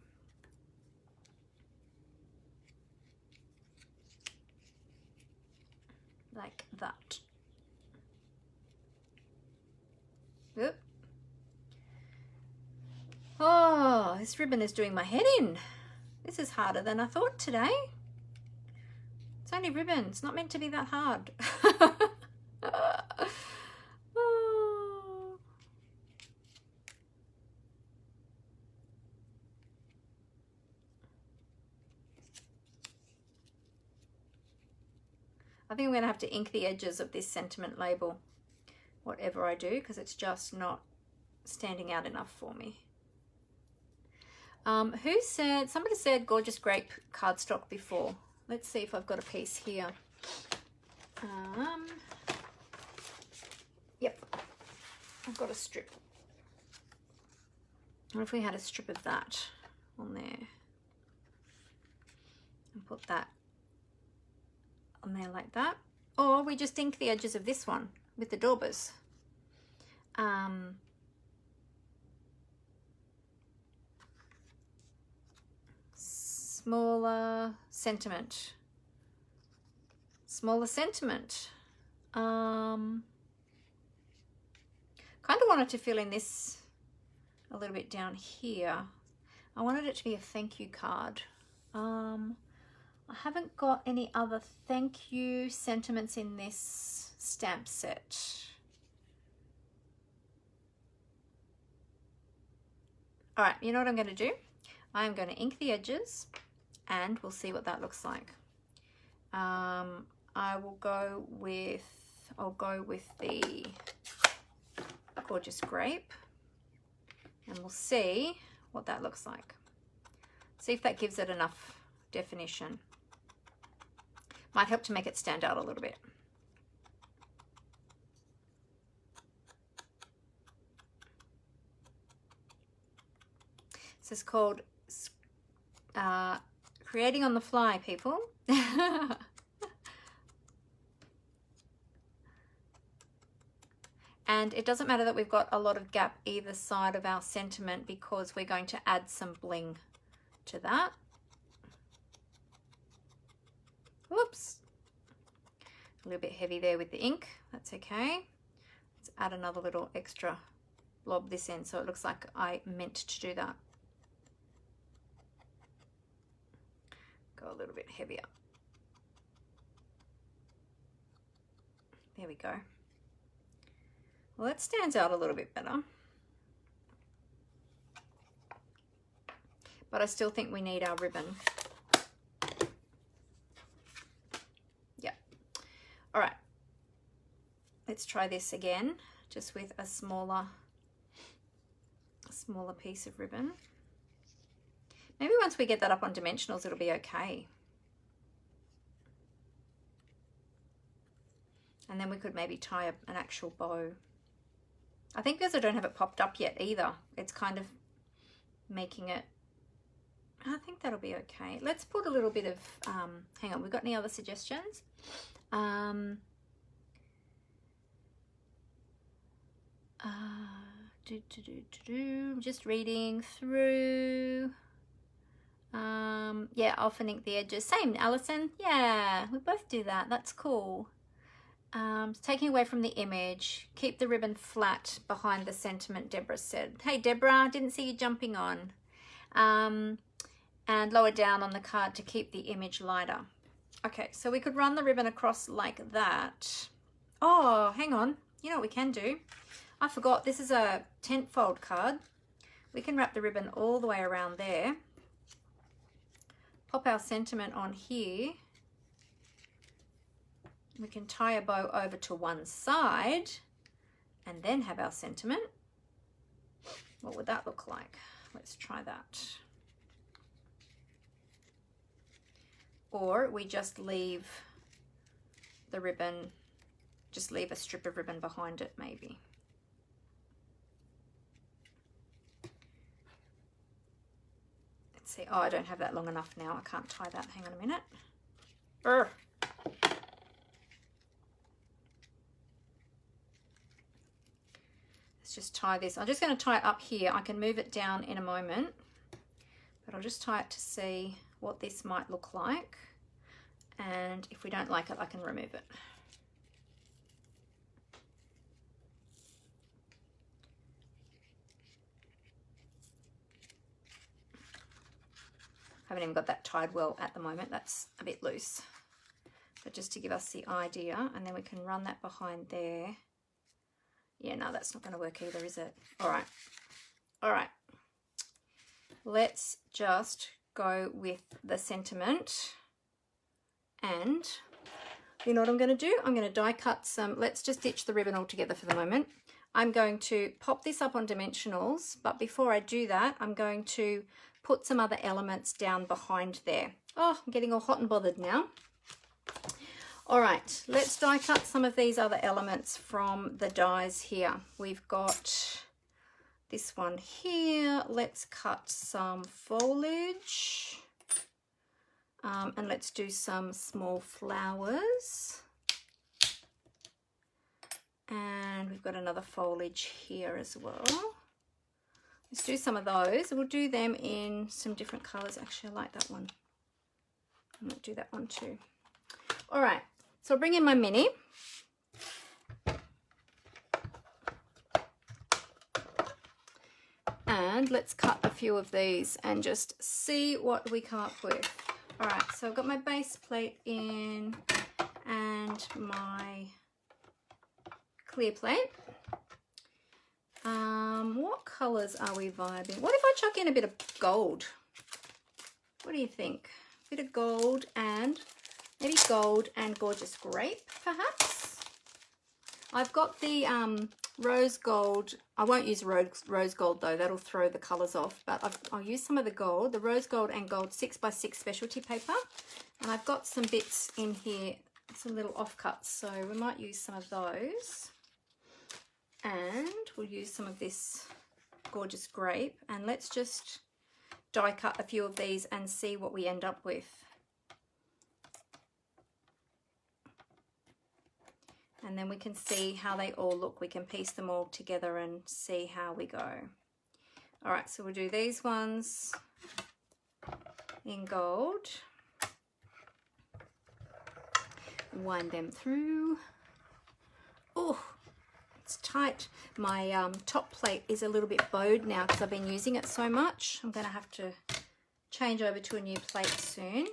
Like that. Oop. Oh, this ribbon is doing my head in. This is harder than I thought today. It's only ribbon. It's not meant to be that hard. Oh. I think I'm going to have to ink the edges of this sentiment label, whatever I do, because it's just not standing out enough for me. Who said, somebody said gorgeous grape cardstock before. Let's see if I've got a piece here. Yep, I've got a strip. What if we had a strip of that on there? And put that on there like that. Or we just ink the edges of this one with the daubers. Smaller sentiment. Smaller sentiment. Kind of wanted to fill in this a little bit down here. I wanted it to be a thank you card. I haven't got any other thank you sentiments in this stamp set. All right, you know what I'm going to do? I'm going to ink the edges and we'll see what that looks like. I'll go with the Gorgeous Grape and we'll see what that looks like. See if that gives it enough definition. Might help to make it stand out a little bit. This is called creating on the fly, people. And it doesn't matter that we've got a lot of gap either side of our sentiment because we're going to add some bling to that. Whoops. A little bit heavy there with the ink. That's okay. Let's add another little extra blob this end so it looks like I meant to do that. Go a little bit heavier. There we go. Well, that stands out a little bit better. But I still think we need our ribbon. Yeah. All right. Let's try this again, just with a smaller piece of ribbon. Maybe once we get that up on dimensionals, it'll be okay. And then we could maybe tie an actual bow. I think because I don't have it popped up yet either, it's kind of making it, I think that'll be okay. Let's put a little bit of, hang on, we've got any other suggestions? Just reading through. Yeah, I'll ink the edges. Same, Alison. Yeah, we both do that. That's cool. Taking away from the image. Keep the ribbon flat behind the sentiment, Deborah said. Hey, Deborah, didn't see you jumping on. And lower down on the card to keep the image lighter. Okay, so we could run the ribbon across like that. Oh, hang on. You know what we can do? I forgot, this is a tent fold card. We can wrap the ribbon all the way around there. Pop our sentiment on here. We can tie a bow over to one side and then have our sentiment. What would that look like? Let's try that. Or we just leave the ribbon, just leave a strip of ribbon behind it maybe. Let's see. Oh, I don't have that long enough now. I can't tie that. Hang on a minute. Urgh. Let's just tie this. I'm just going to tie it up here. I can move it down in a moment, but I'll just tie it to see what this might look like. And if we don't like it, I can remove it. Haven't even got that tied well at the moment. That's a bit loose. But just to give us the idea, and then we can run that behind there. Yeah, no, that's not going to work either, is it? All right. All right. Let's just go with the sentiment. And you know what I'm going to do? I'm going to die cut some. Let's just ditch the ribbon altogether for the moment. I'm going to pop this up on dimensionals, but before I do that, I'm going to put some other elements down behind there. Oh, I'm getting all hot and bothered now. All right, let's die cut some of these other elements from the dies here. We've got this one here. Let's cut some foliage. And let's do some small flowers. And we've got another foliage here as well. Let's do some of those. We'll do them in some different colors. Actually, I like that one. I might do that one too. All right, so I'll bring in my mini. And let's cut a few of these and just see what we come up with. All right, so I've got my base plate in and my clear plate. What colours are we vibing? What if I chuck in a bit of gold? What do you think? A bit of gold and maybe gold and gorgeous grape, perhaps? I've got the rose gold. I won't use rose gold though, that'll throw the colours off, but I'll use some of the gold, the rose gold and gold 6x6 specialty paper. And I've got some bits in here, some little offcuts, so we might use some of those. And we'll use some of this gorgeous grape, and let's just die cut a few of these and see what we end up with. And then we can see how they all look. We can piece them all together and see how we go. All right, so we'll do these ones in gold. Wind them through. Oh, it's tight. My top plate is a little bit bowed now because I've been using it so much. I'm going to have to change over to a new plate soon.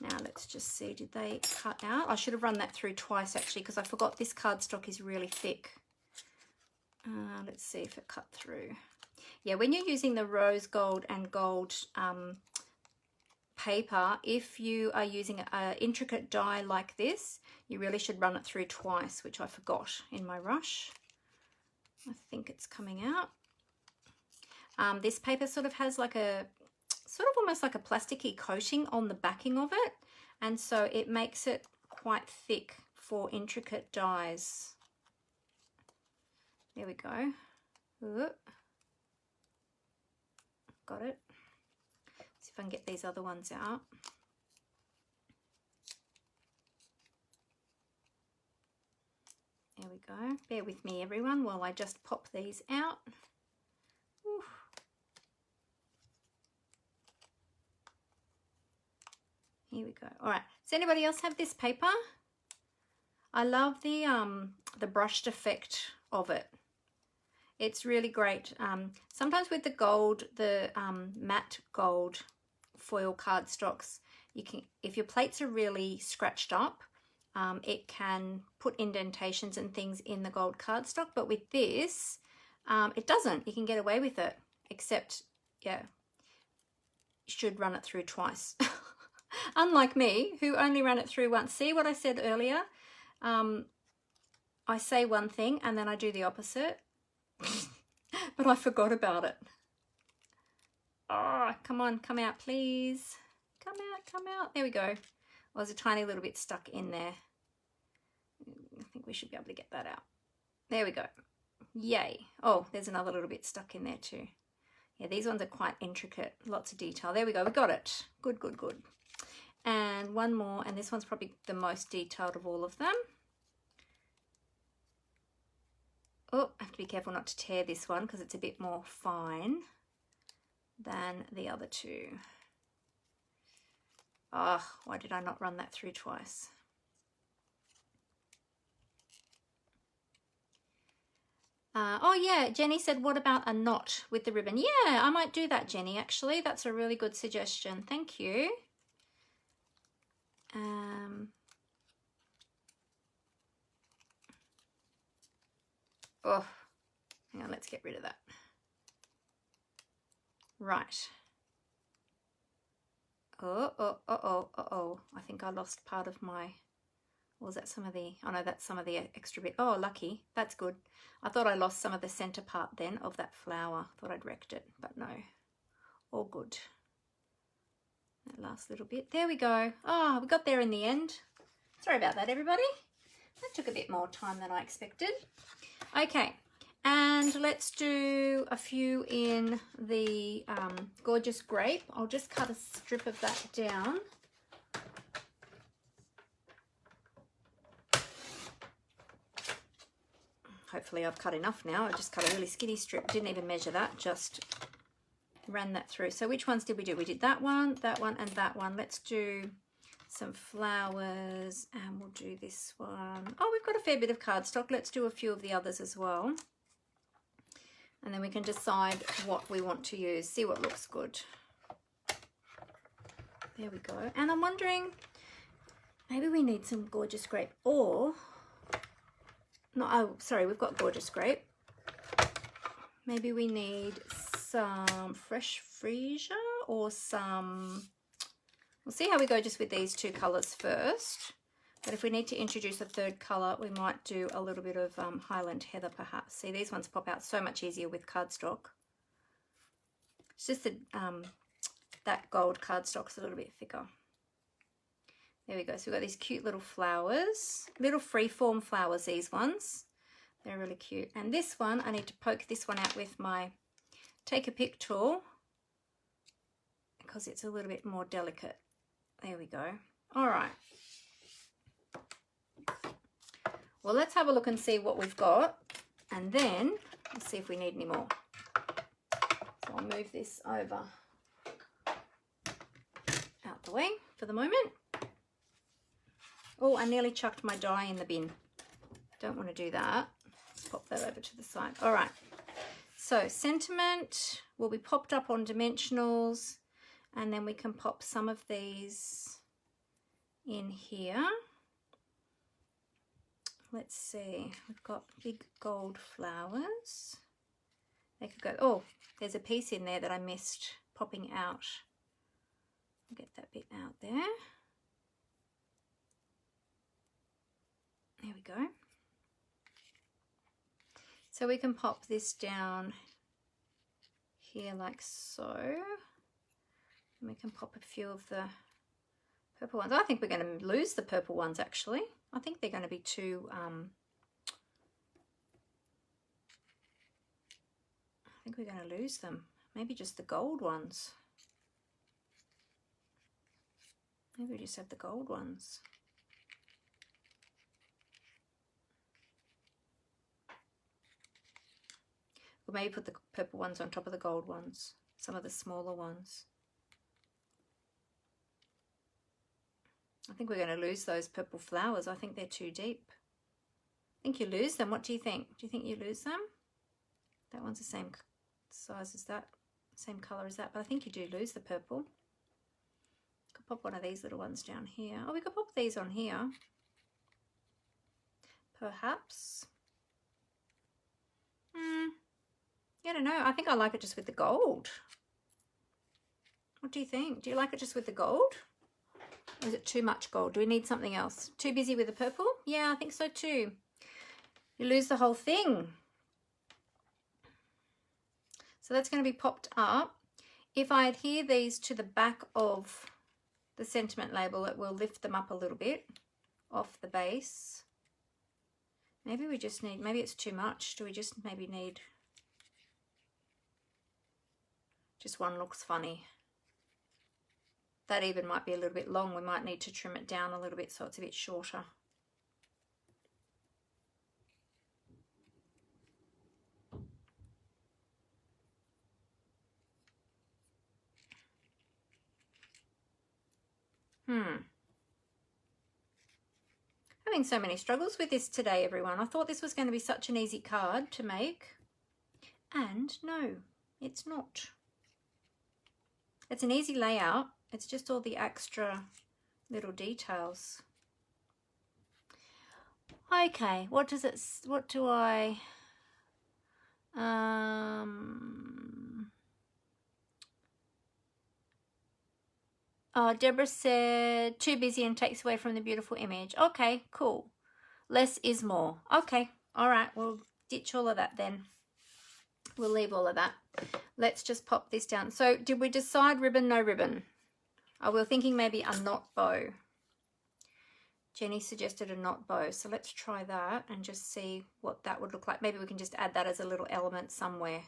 Now let's just see, did they cut out? I should have run that through twice actually, because I forgot this cardstock is really thick. Let's see if it cut through. Yeah, when you're using the rose gold and gold paper, if you are using an intricate die like this, you really should run it through twice, which I forgot in my rush. I think it's coming out. This paper sort of has like a almost like a plasticky coating on the backing of it, and so it makes it quite thick for intricate dies. There we go. Ooh. Got it. See if I can get these other ones out. There we go. Bear with me everyone while I just pop these out. Ooh. Here we go. All right. Does anybody else have this paper? I love the brushed effect of it. It's really great. Sometimes with the gold, the matte gold foil cardstocks, you can, if your plates are really scratched up, it can put indentations and things in the gold cardstock. But with this, it doesn't. You can get away with it. Except, yeah, you should run it through twice. Unlike me, who only ran it through once. See what I said earlier? I say one thing and then I do the opposite. But I forgot about it. Oh, come on, come out, please. Come out, come out. There we go. Well, there's a tiny little bit stuck in there. I think we should be able to get that out. There we go. Yay. Oh, there's another little bit stuck in there too. Yeah, these ones are quite intricate. Lots of detail. There we go. We got it. Good, good, good. And one more, and this one's probably the most detailed of all of them. Oh, I have to be careful not to tear this one because it's a bit more fine than the other two. Oh, why did I not run that through twice? Oh yeah, Jenny said, what about a knot with the ribbon? Yeah, I might do that, Jenny, actually. That's a really good suggestion. Thank you. Oh, hang on, let's get rid of that. Right. Oh, I think I lost part of my, or was that some of the, oh no, that's some of the extra bit. Oh, lucky, that's good. I thought I lost some of the center part then of that flower. Thought I'd wrecked it, but no, all good. That last little bit, there we go. Oh, we got there in the end. Sorry about that, everybody. That took a bit more time than I expected. Okay, and let's do a few in the gorgeous grape. I'll just cut a strip of that down. Hopefully I've cut enough now. I just cut a really skinny strip, didn't even measure that, just ran that through. So which ones did we do? We did that one, and that one. Let's do some flowers, and we'll do this one. Oh, we've got a fair bit of cardstock. Let's do a few of the others as well. And then we can decide what we want to use, see what looks good. There we go. And I'm wondering, maybe we need some Gorgeous Grape, or, no, oh, sorry, we've got Gorgeous Grape. Maybe we need some Fresh Freesia or some, we'll see how we go just with these two colours first. But if we need to introduce a third colour, we might do a little bit of Highland Heather perhaps. See, these ones pop out so much easier with cardstock. It's just that that gold cardstock's a little bit thicker. There we go. So we've got these cute little flowers, little freeform flowers, these ones. They're really cute. And this one, I need to poke this one out with my Take a Pick tool because it's a little bit more delicate. There we go. All right. Well, let's have a look and see what we've got, and then let's see if we need any more. So I'll move this over out the way for the moment. Oh, I nearly chucked my die in the bin. Don't want to do that. Let's pop that over to the side. All right. So Sentiment will be popped up on dimensionals, and then we can pop some of these in here. Let's see, we've got big gold flowers. They could go, oh, there's a piece in there that I missed popping out. I'll get that bit out there. There we go. So we can pop this down here like so. And we can pop a few of the purple ones. I think we're going to lose the purple ones actually. I think they're going to be too, I think we're going to lose them. Maybe just the gold ones. Maybe we just have the gold ones. Or maybe put the purple ones on top of the gold ones. Some of the smaller ones. I think we're going to lose those purple flowers. I think they're too deep. I think you lose them. What do you think? Do you think you lose them? That one's the same size as that, same colour as that, but I think you do lose the purple. Could pop one of these little ones down here. Oh, we could pop these on here. Perhaps. I don't know. I think I like it just with the gold. What do you think? Do you like it just with the gold? Or is it too much gold? Do we need something else? Too busy with the purple? Yeah, I think so too. You lose the whole thing. So that's going to be popped up. If I adhere these to the back of the sentiment label, it will lift them up a little bit off the base. Maybe we just need, maybe it's too much. Do we just maybe need, just one looks funny. That even might be a little bit long. We might need to trim it down a little bit so it's a bit shorter. Having so many struggles with this today, everyone. I thought this was going to be such an easy card to make. And no, it's not. It's an easy layout. It's just all the extra little details. Okay, what does it, what do I, Deborah said, too busy and takes away from the beautiful image. Okay, cool. Less is more. Okay, all right, we'll ditch all of that then. We'll leave all of that. Let's just pop this down. So did we decide ribbon, no ribbon? Oh, we were thinking maybe a knot bow. Jenny suggested a knot bow. So let's try that and just see what that would look like. Maybe we can just add that as a little element somewhere.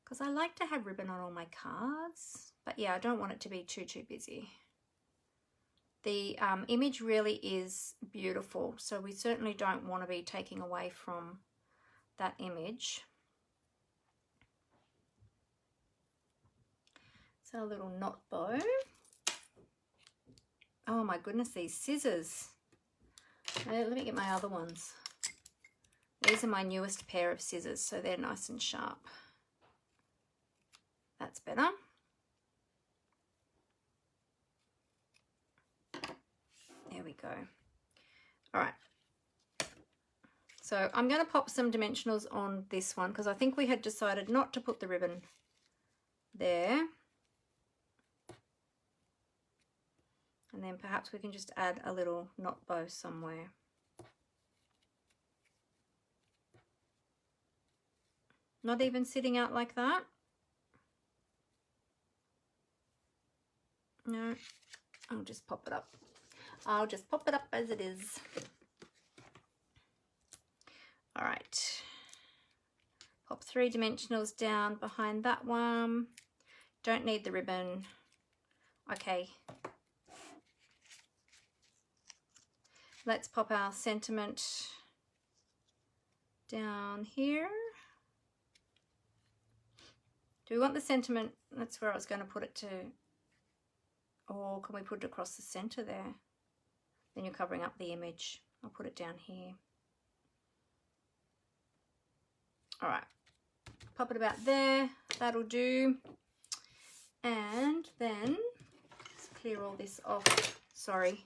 Because I like to have ribbon on all my cards. But yeah, I don't want it to be too busy. The image really is beautiful. So we certainly don't want to be taking away from that image. So a little knot bow. Oh my goodness, these scissors. Let me get my other ones. These are my newest pair of scissors, so they're nice and sharp. That's better. There we go. All right. So I'm going to pop some dimensionals on this one because I think we had decided not to put the ribbon there. And then perhaps we can just add a little knot bow somewhere. Not even sitting out like that. No, I'll just pop it up. I'll just pop it up as it is. All right. Pop 3 dimensionals down behind that one. Don't need the ribbon. Okay. Let's pop our sentiment down here. Do we want the sentiment? That's where I was going to put it to. Or can we put it across the center there? Then you're covering up the image. I'll put it down here. All right. Pop it about there. That'll do. And then let's clear all this off. Sorry.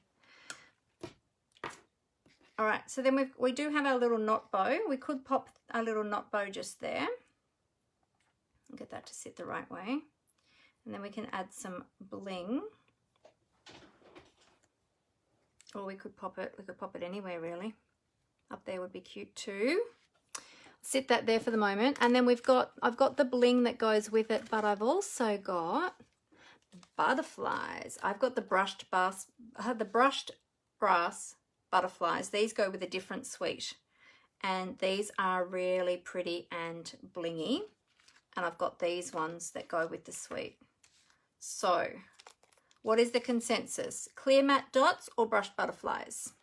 All right. So then we do have our little knot bow. We could pop a little knot bow just there. Get that to sit the right way, and then we can add some bling, or we could pop it anywhere really. Up there would be cute too. Sit that there for the moment, and then I've got the bling that goes with it, but I've also got butterflies. I've got the brushed brass butterflies. These go with a different suite, and these are really pretty and blingy. And I've got these ones that go with the suite. So, what is the consensus? Clear matte dots or brushed butterflies?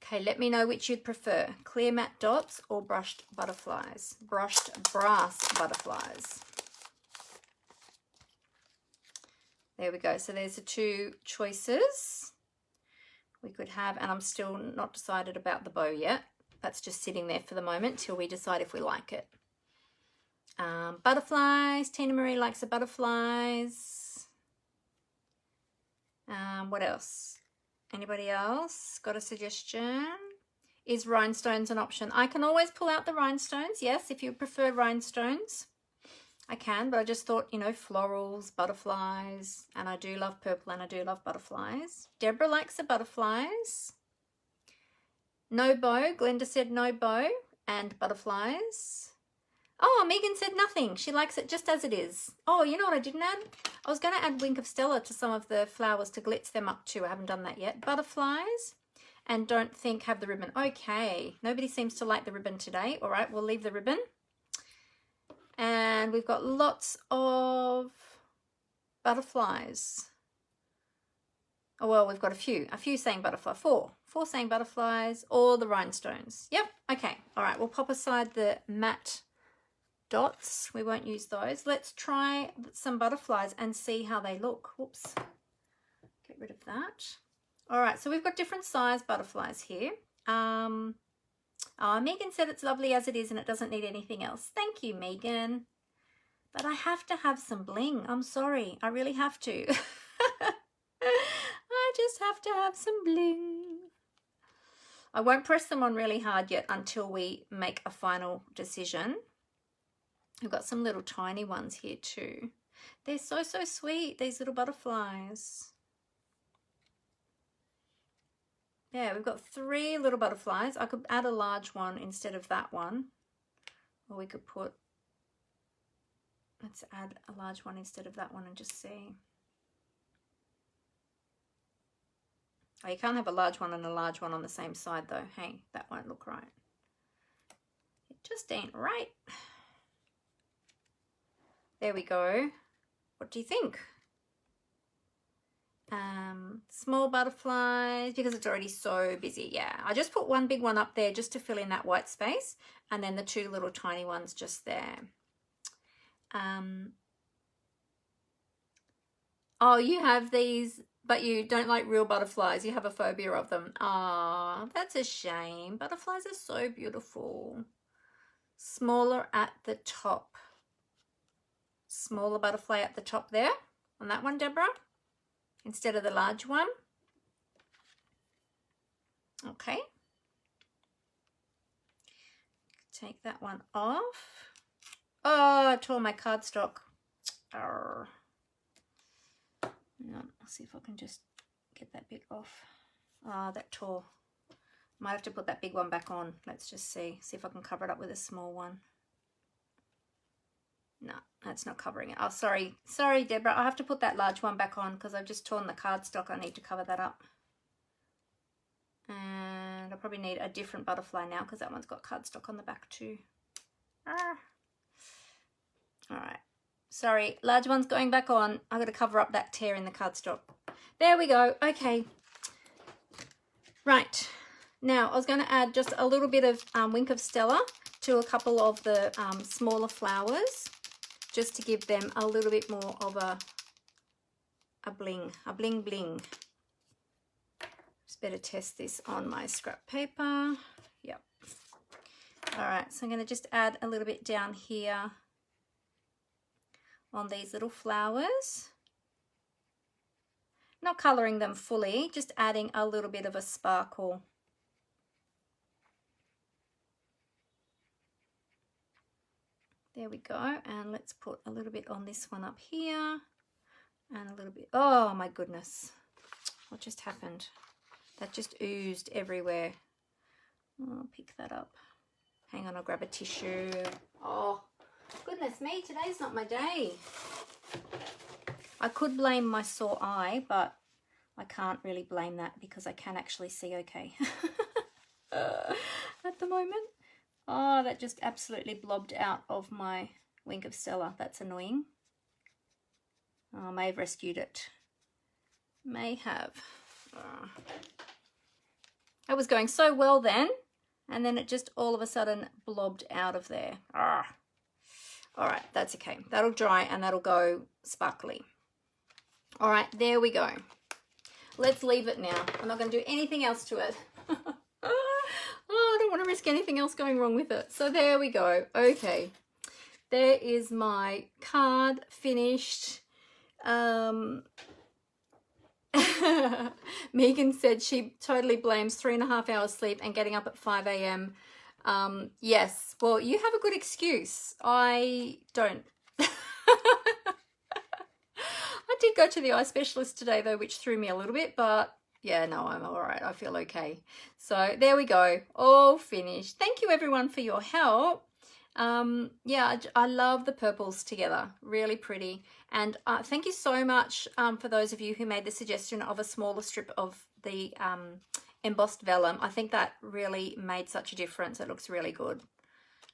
Okay, let me know which you'd prefer. Clear matte dots or brushed butterflies? Brushed brass butterflies. There we go. So there's the 2 choices we could have. And I'm still not decided about the bow yet. That's just sitting there for the moment till we decide if we like it. Butterflies. Tina Marie likes the butterflies. What else? Anybody else got a suggestion? Is rhinestones an option? I can always pull out the rhinestones. Yes, if you prefer rhinestones, I can. But I just thought, you know, florals, butterflies. And I do love purple and I do love butterflies. Deborah likes the butterflies. No bow. Glenda said no bow and butterflies. Oh, Megan said nothing. She likes it just as it is. Oh, you know what I didn't add? I was going to add Wink of Stella to some of the flowers to glitz them up too. I haven't done that yet. Butterflies. And don't think have the ribbon. Okay. Nobody seems to like the ribbon today. All right, we'll leave the ribbon. And we've got lots of butterflies. Oh, well, we've got a few saying butterfly. 4 saying butterflies, or the rhinestones. Yep. Okay. All right, we'll pop aside the matte dots. We won't use those. Let's try some butterflies and see how they look. Whoops. Get rid of that. All right, so we've got different size butterflies here. Megan said it's lovely as it is and it doesn't need anything else. Thank you, Megan. But I have to have some bling. I'm sorry. I really have to. I just have to have some bling. I won't press them on really hard yet until we make a final decision. We've got some little tiny ones here too. They're so, so sweet, these little butterflies. Yeah, we've got 3 little butterflies. I could add a large one instead of that one. Or we could put, let's add a large one instead of that one and just see. Oh, you can't have a large one and a large one on the same side though. Hey, that won't look right. It just ain't right. There we go. What do you think? Small butterflies, because it's already so busy. Yeah, I just put one big one up there just to fill in that white space, and then the 2 little tiny ones just there. Oh, you have these but you don't like real butterflies. You have a phobia of them. Ah, that's a shame. Butterflies are so beautiful. Smaller at the top. Smaller butterfly at the top there on that one, Deborah, instead of the large one. Okay. Take that one off. Oh, I tore my cardstock. Arr. Hang on, I'll see if I can just get that bit off. Ah, that tore. Might have to put that big one back on. Let's just see if I can cover it up with a small one. No, that's not covering it. Oh, sorry, Deborah. I have to put that large one back on because I've just torn the cardstock. I need to cover that up. And I probably need a different butterfly now because that one's got cardstock on the back too. Ah. All right. Sorry, large one's going back on. I've got to cover up that tear in the cardstock. There we go. Okay. Right. Now, I was going to add just a little bit of Wink of Stella to a couple of the smaller flowers, just to give them a little bit more of a bling, bling. Just better test this on my scrap paper. Yep. All right, so I'm going to just add a little bit down here on these little flowers. Not colouring them fully, just adding a little bit of a sparkle. There we go, and let's put a little bit on this one up here, and a little bit, oh my goodness, what just happened? That just oozed everywhere. I'll pick that up. Hang on, I'll grab a tissue. Oh, goodness me, today's not my day. I could blame my sore eye, but I can't really blame that because I can actually see okay at the moment. Oh, that just absolutely blobbed out of my Wink of Stella. That's annoying. Oh, I may have rescued it. May have. Oh. It was going so well then, and then it just all of a sudden blobbed out of there. Oh. All right, that's okay. That'll dry and that'll go sparkly. All right, there we go. Let's leave it now. I'm not going to do anything else to it. Oh, I don't want to risk anything else going wrong with it. So there we go. Okay, there is my card finished. Megan said she totally blames 3.5 hours sleep and getting up at 5 a.m. Yes, well, you have a good excuse. I don't. I did go to the eye specialist today though, which threw me a little bit, but yeah, no, I'm all right. I feel okay. So there we go, all finished. Thank you everyone for your help. Yeah, I love the purples together, really pretty. And thank you so much for those of you who made the suggestion of a smaller strip of the embossed vellum. I think that really made such a difference. It looks really good.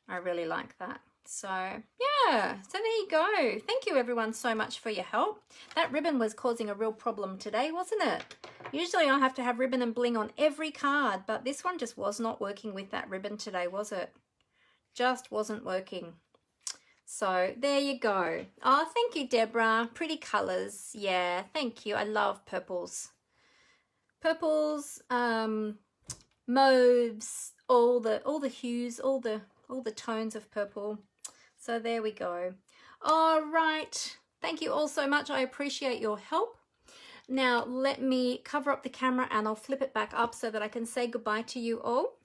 I really like that. So yeah, so there you go. Thank you everyone so much for your help. That ribbon was causing a real problem today, wasn't it? Usually I have to have ribbon and bling on every card, but this one just was not working with that ribbon today, was it? Just wasn't working. So there you go. Oh, thank you, Deborah. Pretty colors. Yeah, thank you. I love purples. Purples, mauves, all the hues, all the tones of purple. So there we go. All right. Thank you all so much. I appreciate your help. Now let me cover up the camera and I'll flip it back up so that I can say goodbye to you all.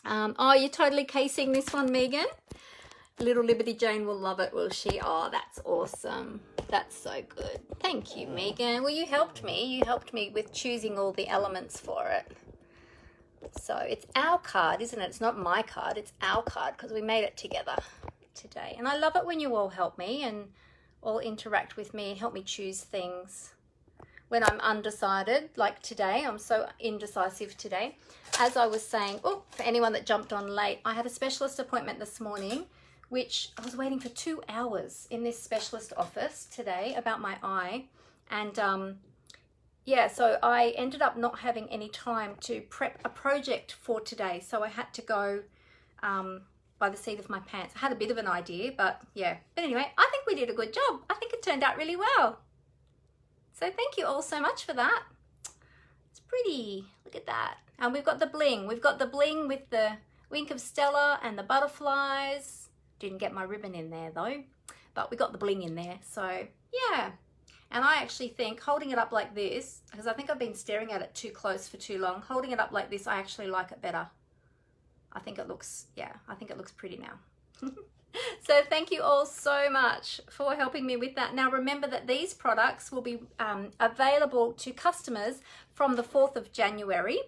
Oh, you're totally casing this one, Megan. Little Liberty Jane will love it, will she? Oh, that's awesome. That's so good. Thank you, Megan. Well, you helped me. You helped me with choosing all the elements for it. So it's our card, isn't it? It's not my card. It's our card because we made it together today. And I love it when you all help me and all interact with me and help me choose things. When I'm undecided, like today, I'm so indecisive today. As I was saying, oh, for anyone that jumped on late, I had a specialist appointment this morning, which I was waiting for 2 hours in this specialist office today about my eye. And yeah, so I ended up not having any time to prep a project for today. So I had to go by the seat of my pants. I had a bit of an idea, but yeah. But anyway, I think we did a good job. I think it turned out really well. So thank you all so much for that. It's pretty. Look at that. And we've got the bling. We've got the bling with the wink of Stella and the butterflies. Didn't get my ribbon in there though, but we got the bling in there. So yeah. And I actually think holding it up like this, because I think I've been staring at it too close for too long, holding it up like this, I actually like it better. I think it looks, yeah, I think it looks pretty now. So thank you all so much for helping me with that. Now remember that these products will be available to customers from the 4th of January.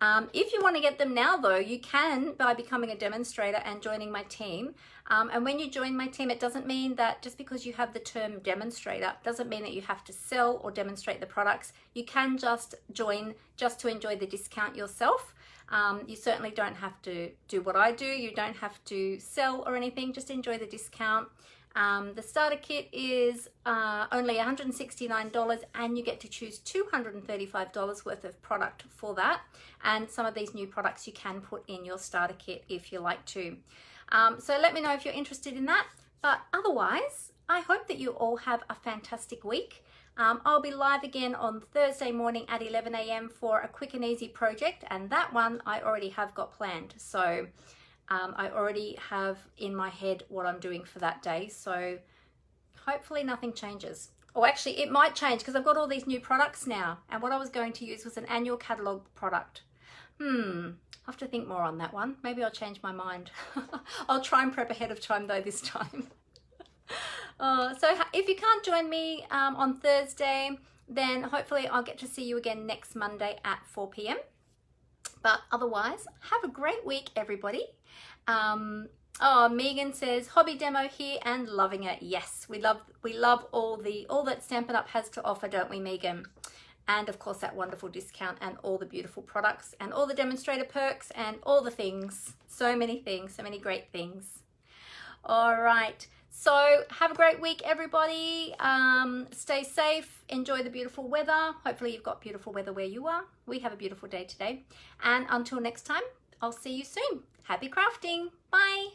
If you want to get them now though, you can by becoming a demonstrator and joining my team. And when you join my team, it doesn't mean that just because you have the term demonstrator, doesn't mean that you have to sell or demonstrate the products. You can just join just to enjoy the discount yourself. You certainly don't have to do what I do. You don't have to sell or anything, just enjoy the discount. The starter kit is only $169 and you get to choose $235 worth of product for that. And some of these new products you can put in your starter kit if you like to. So let me know if you're interested in that. But otherwise, I hope that you all have a fantastic week. I'll be live again on Thursday morning at 11 a.m. for a quick and easy project, and that one I already have got planned. So I already have in my head what I'm doing for that day. So hopefully nothing changes. Or actually it might change because I've got all these new products now, and what I was going to use was an annual catalogue product. I'll have to think more on that one. Maybe I'll change my mind. I'll try and prep ahead of time though this time. So if you can't join me on Thursday, then hopefully I'll get to see you again next Monday at 4 p.m. But otherwise, have a great week, everybody. Oh, Megan says hobby demo here and loving it. Yes, we love all that Stampin' Up has to offer, don't we, Megan? And of course that wonderful discount and all the beautiful products and all the demonstrator perks and all the things. So many things, so many great things. All right. So have a great week, everybody. Stay safe. Enjoy the beautiful weather. Hopefully you've got beautiful weather where you are. We have a beautiful day today. And until next time, I'll see you soon. Happy crafting. Bye.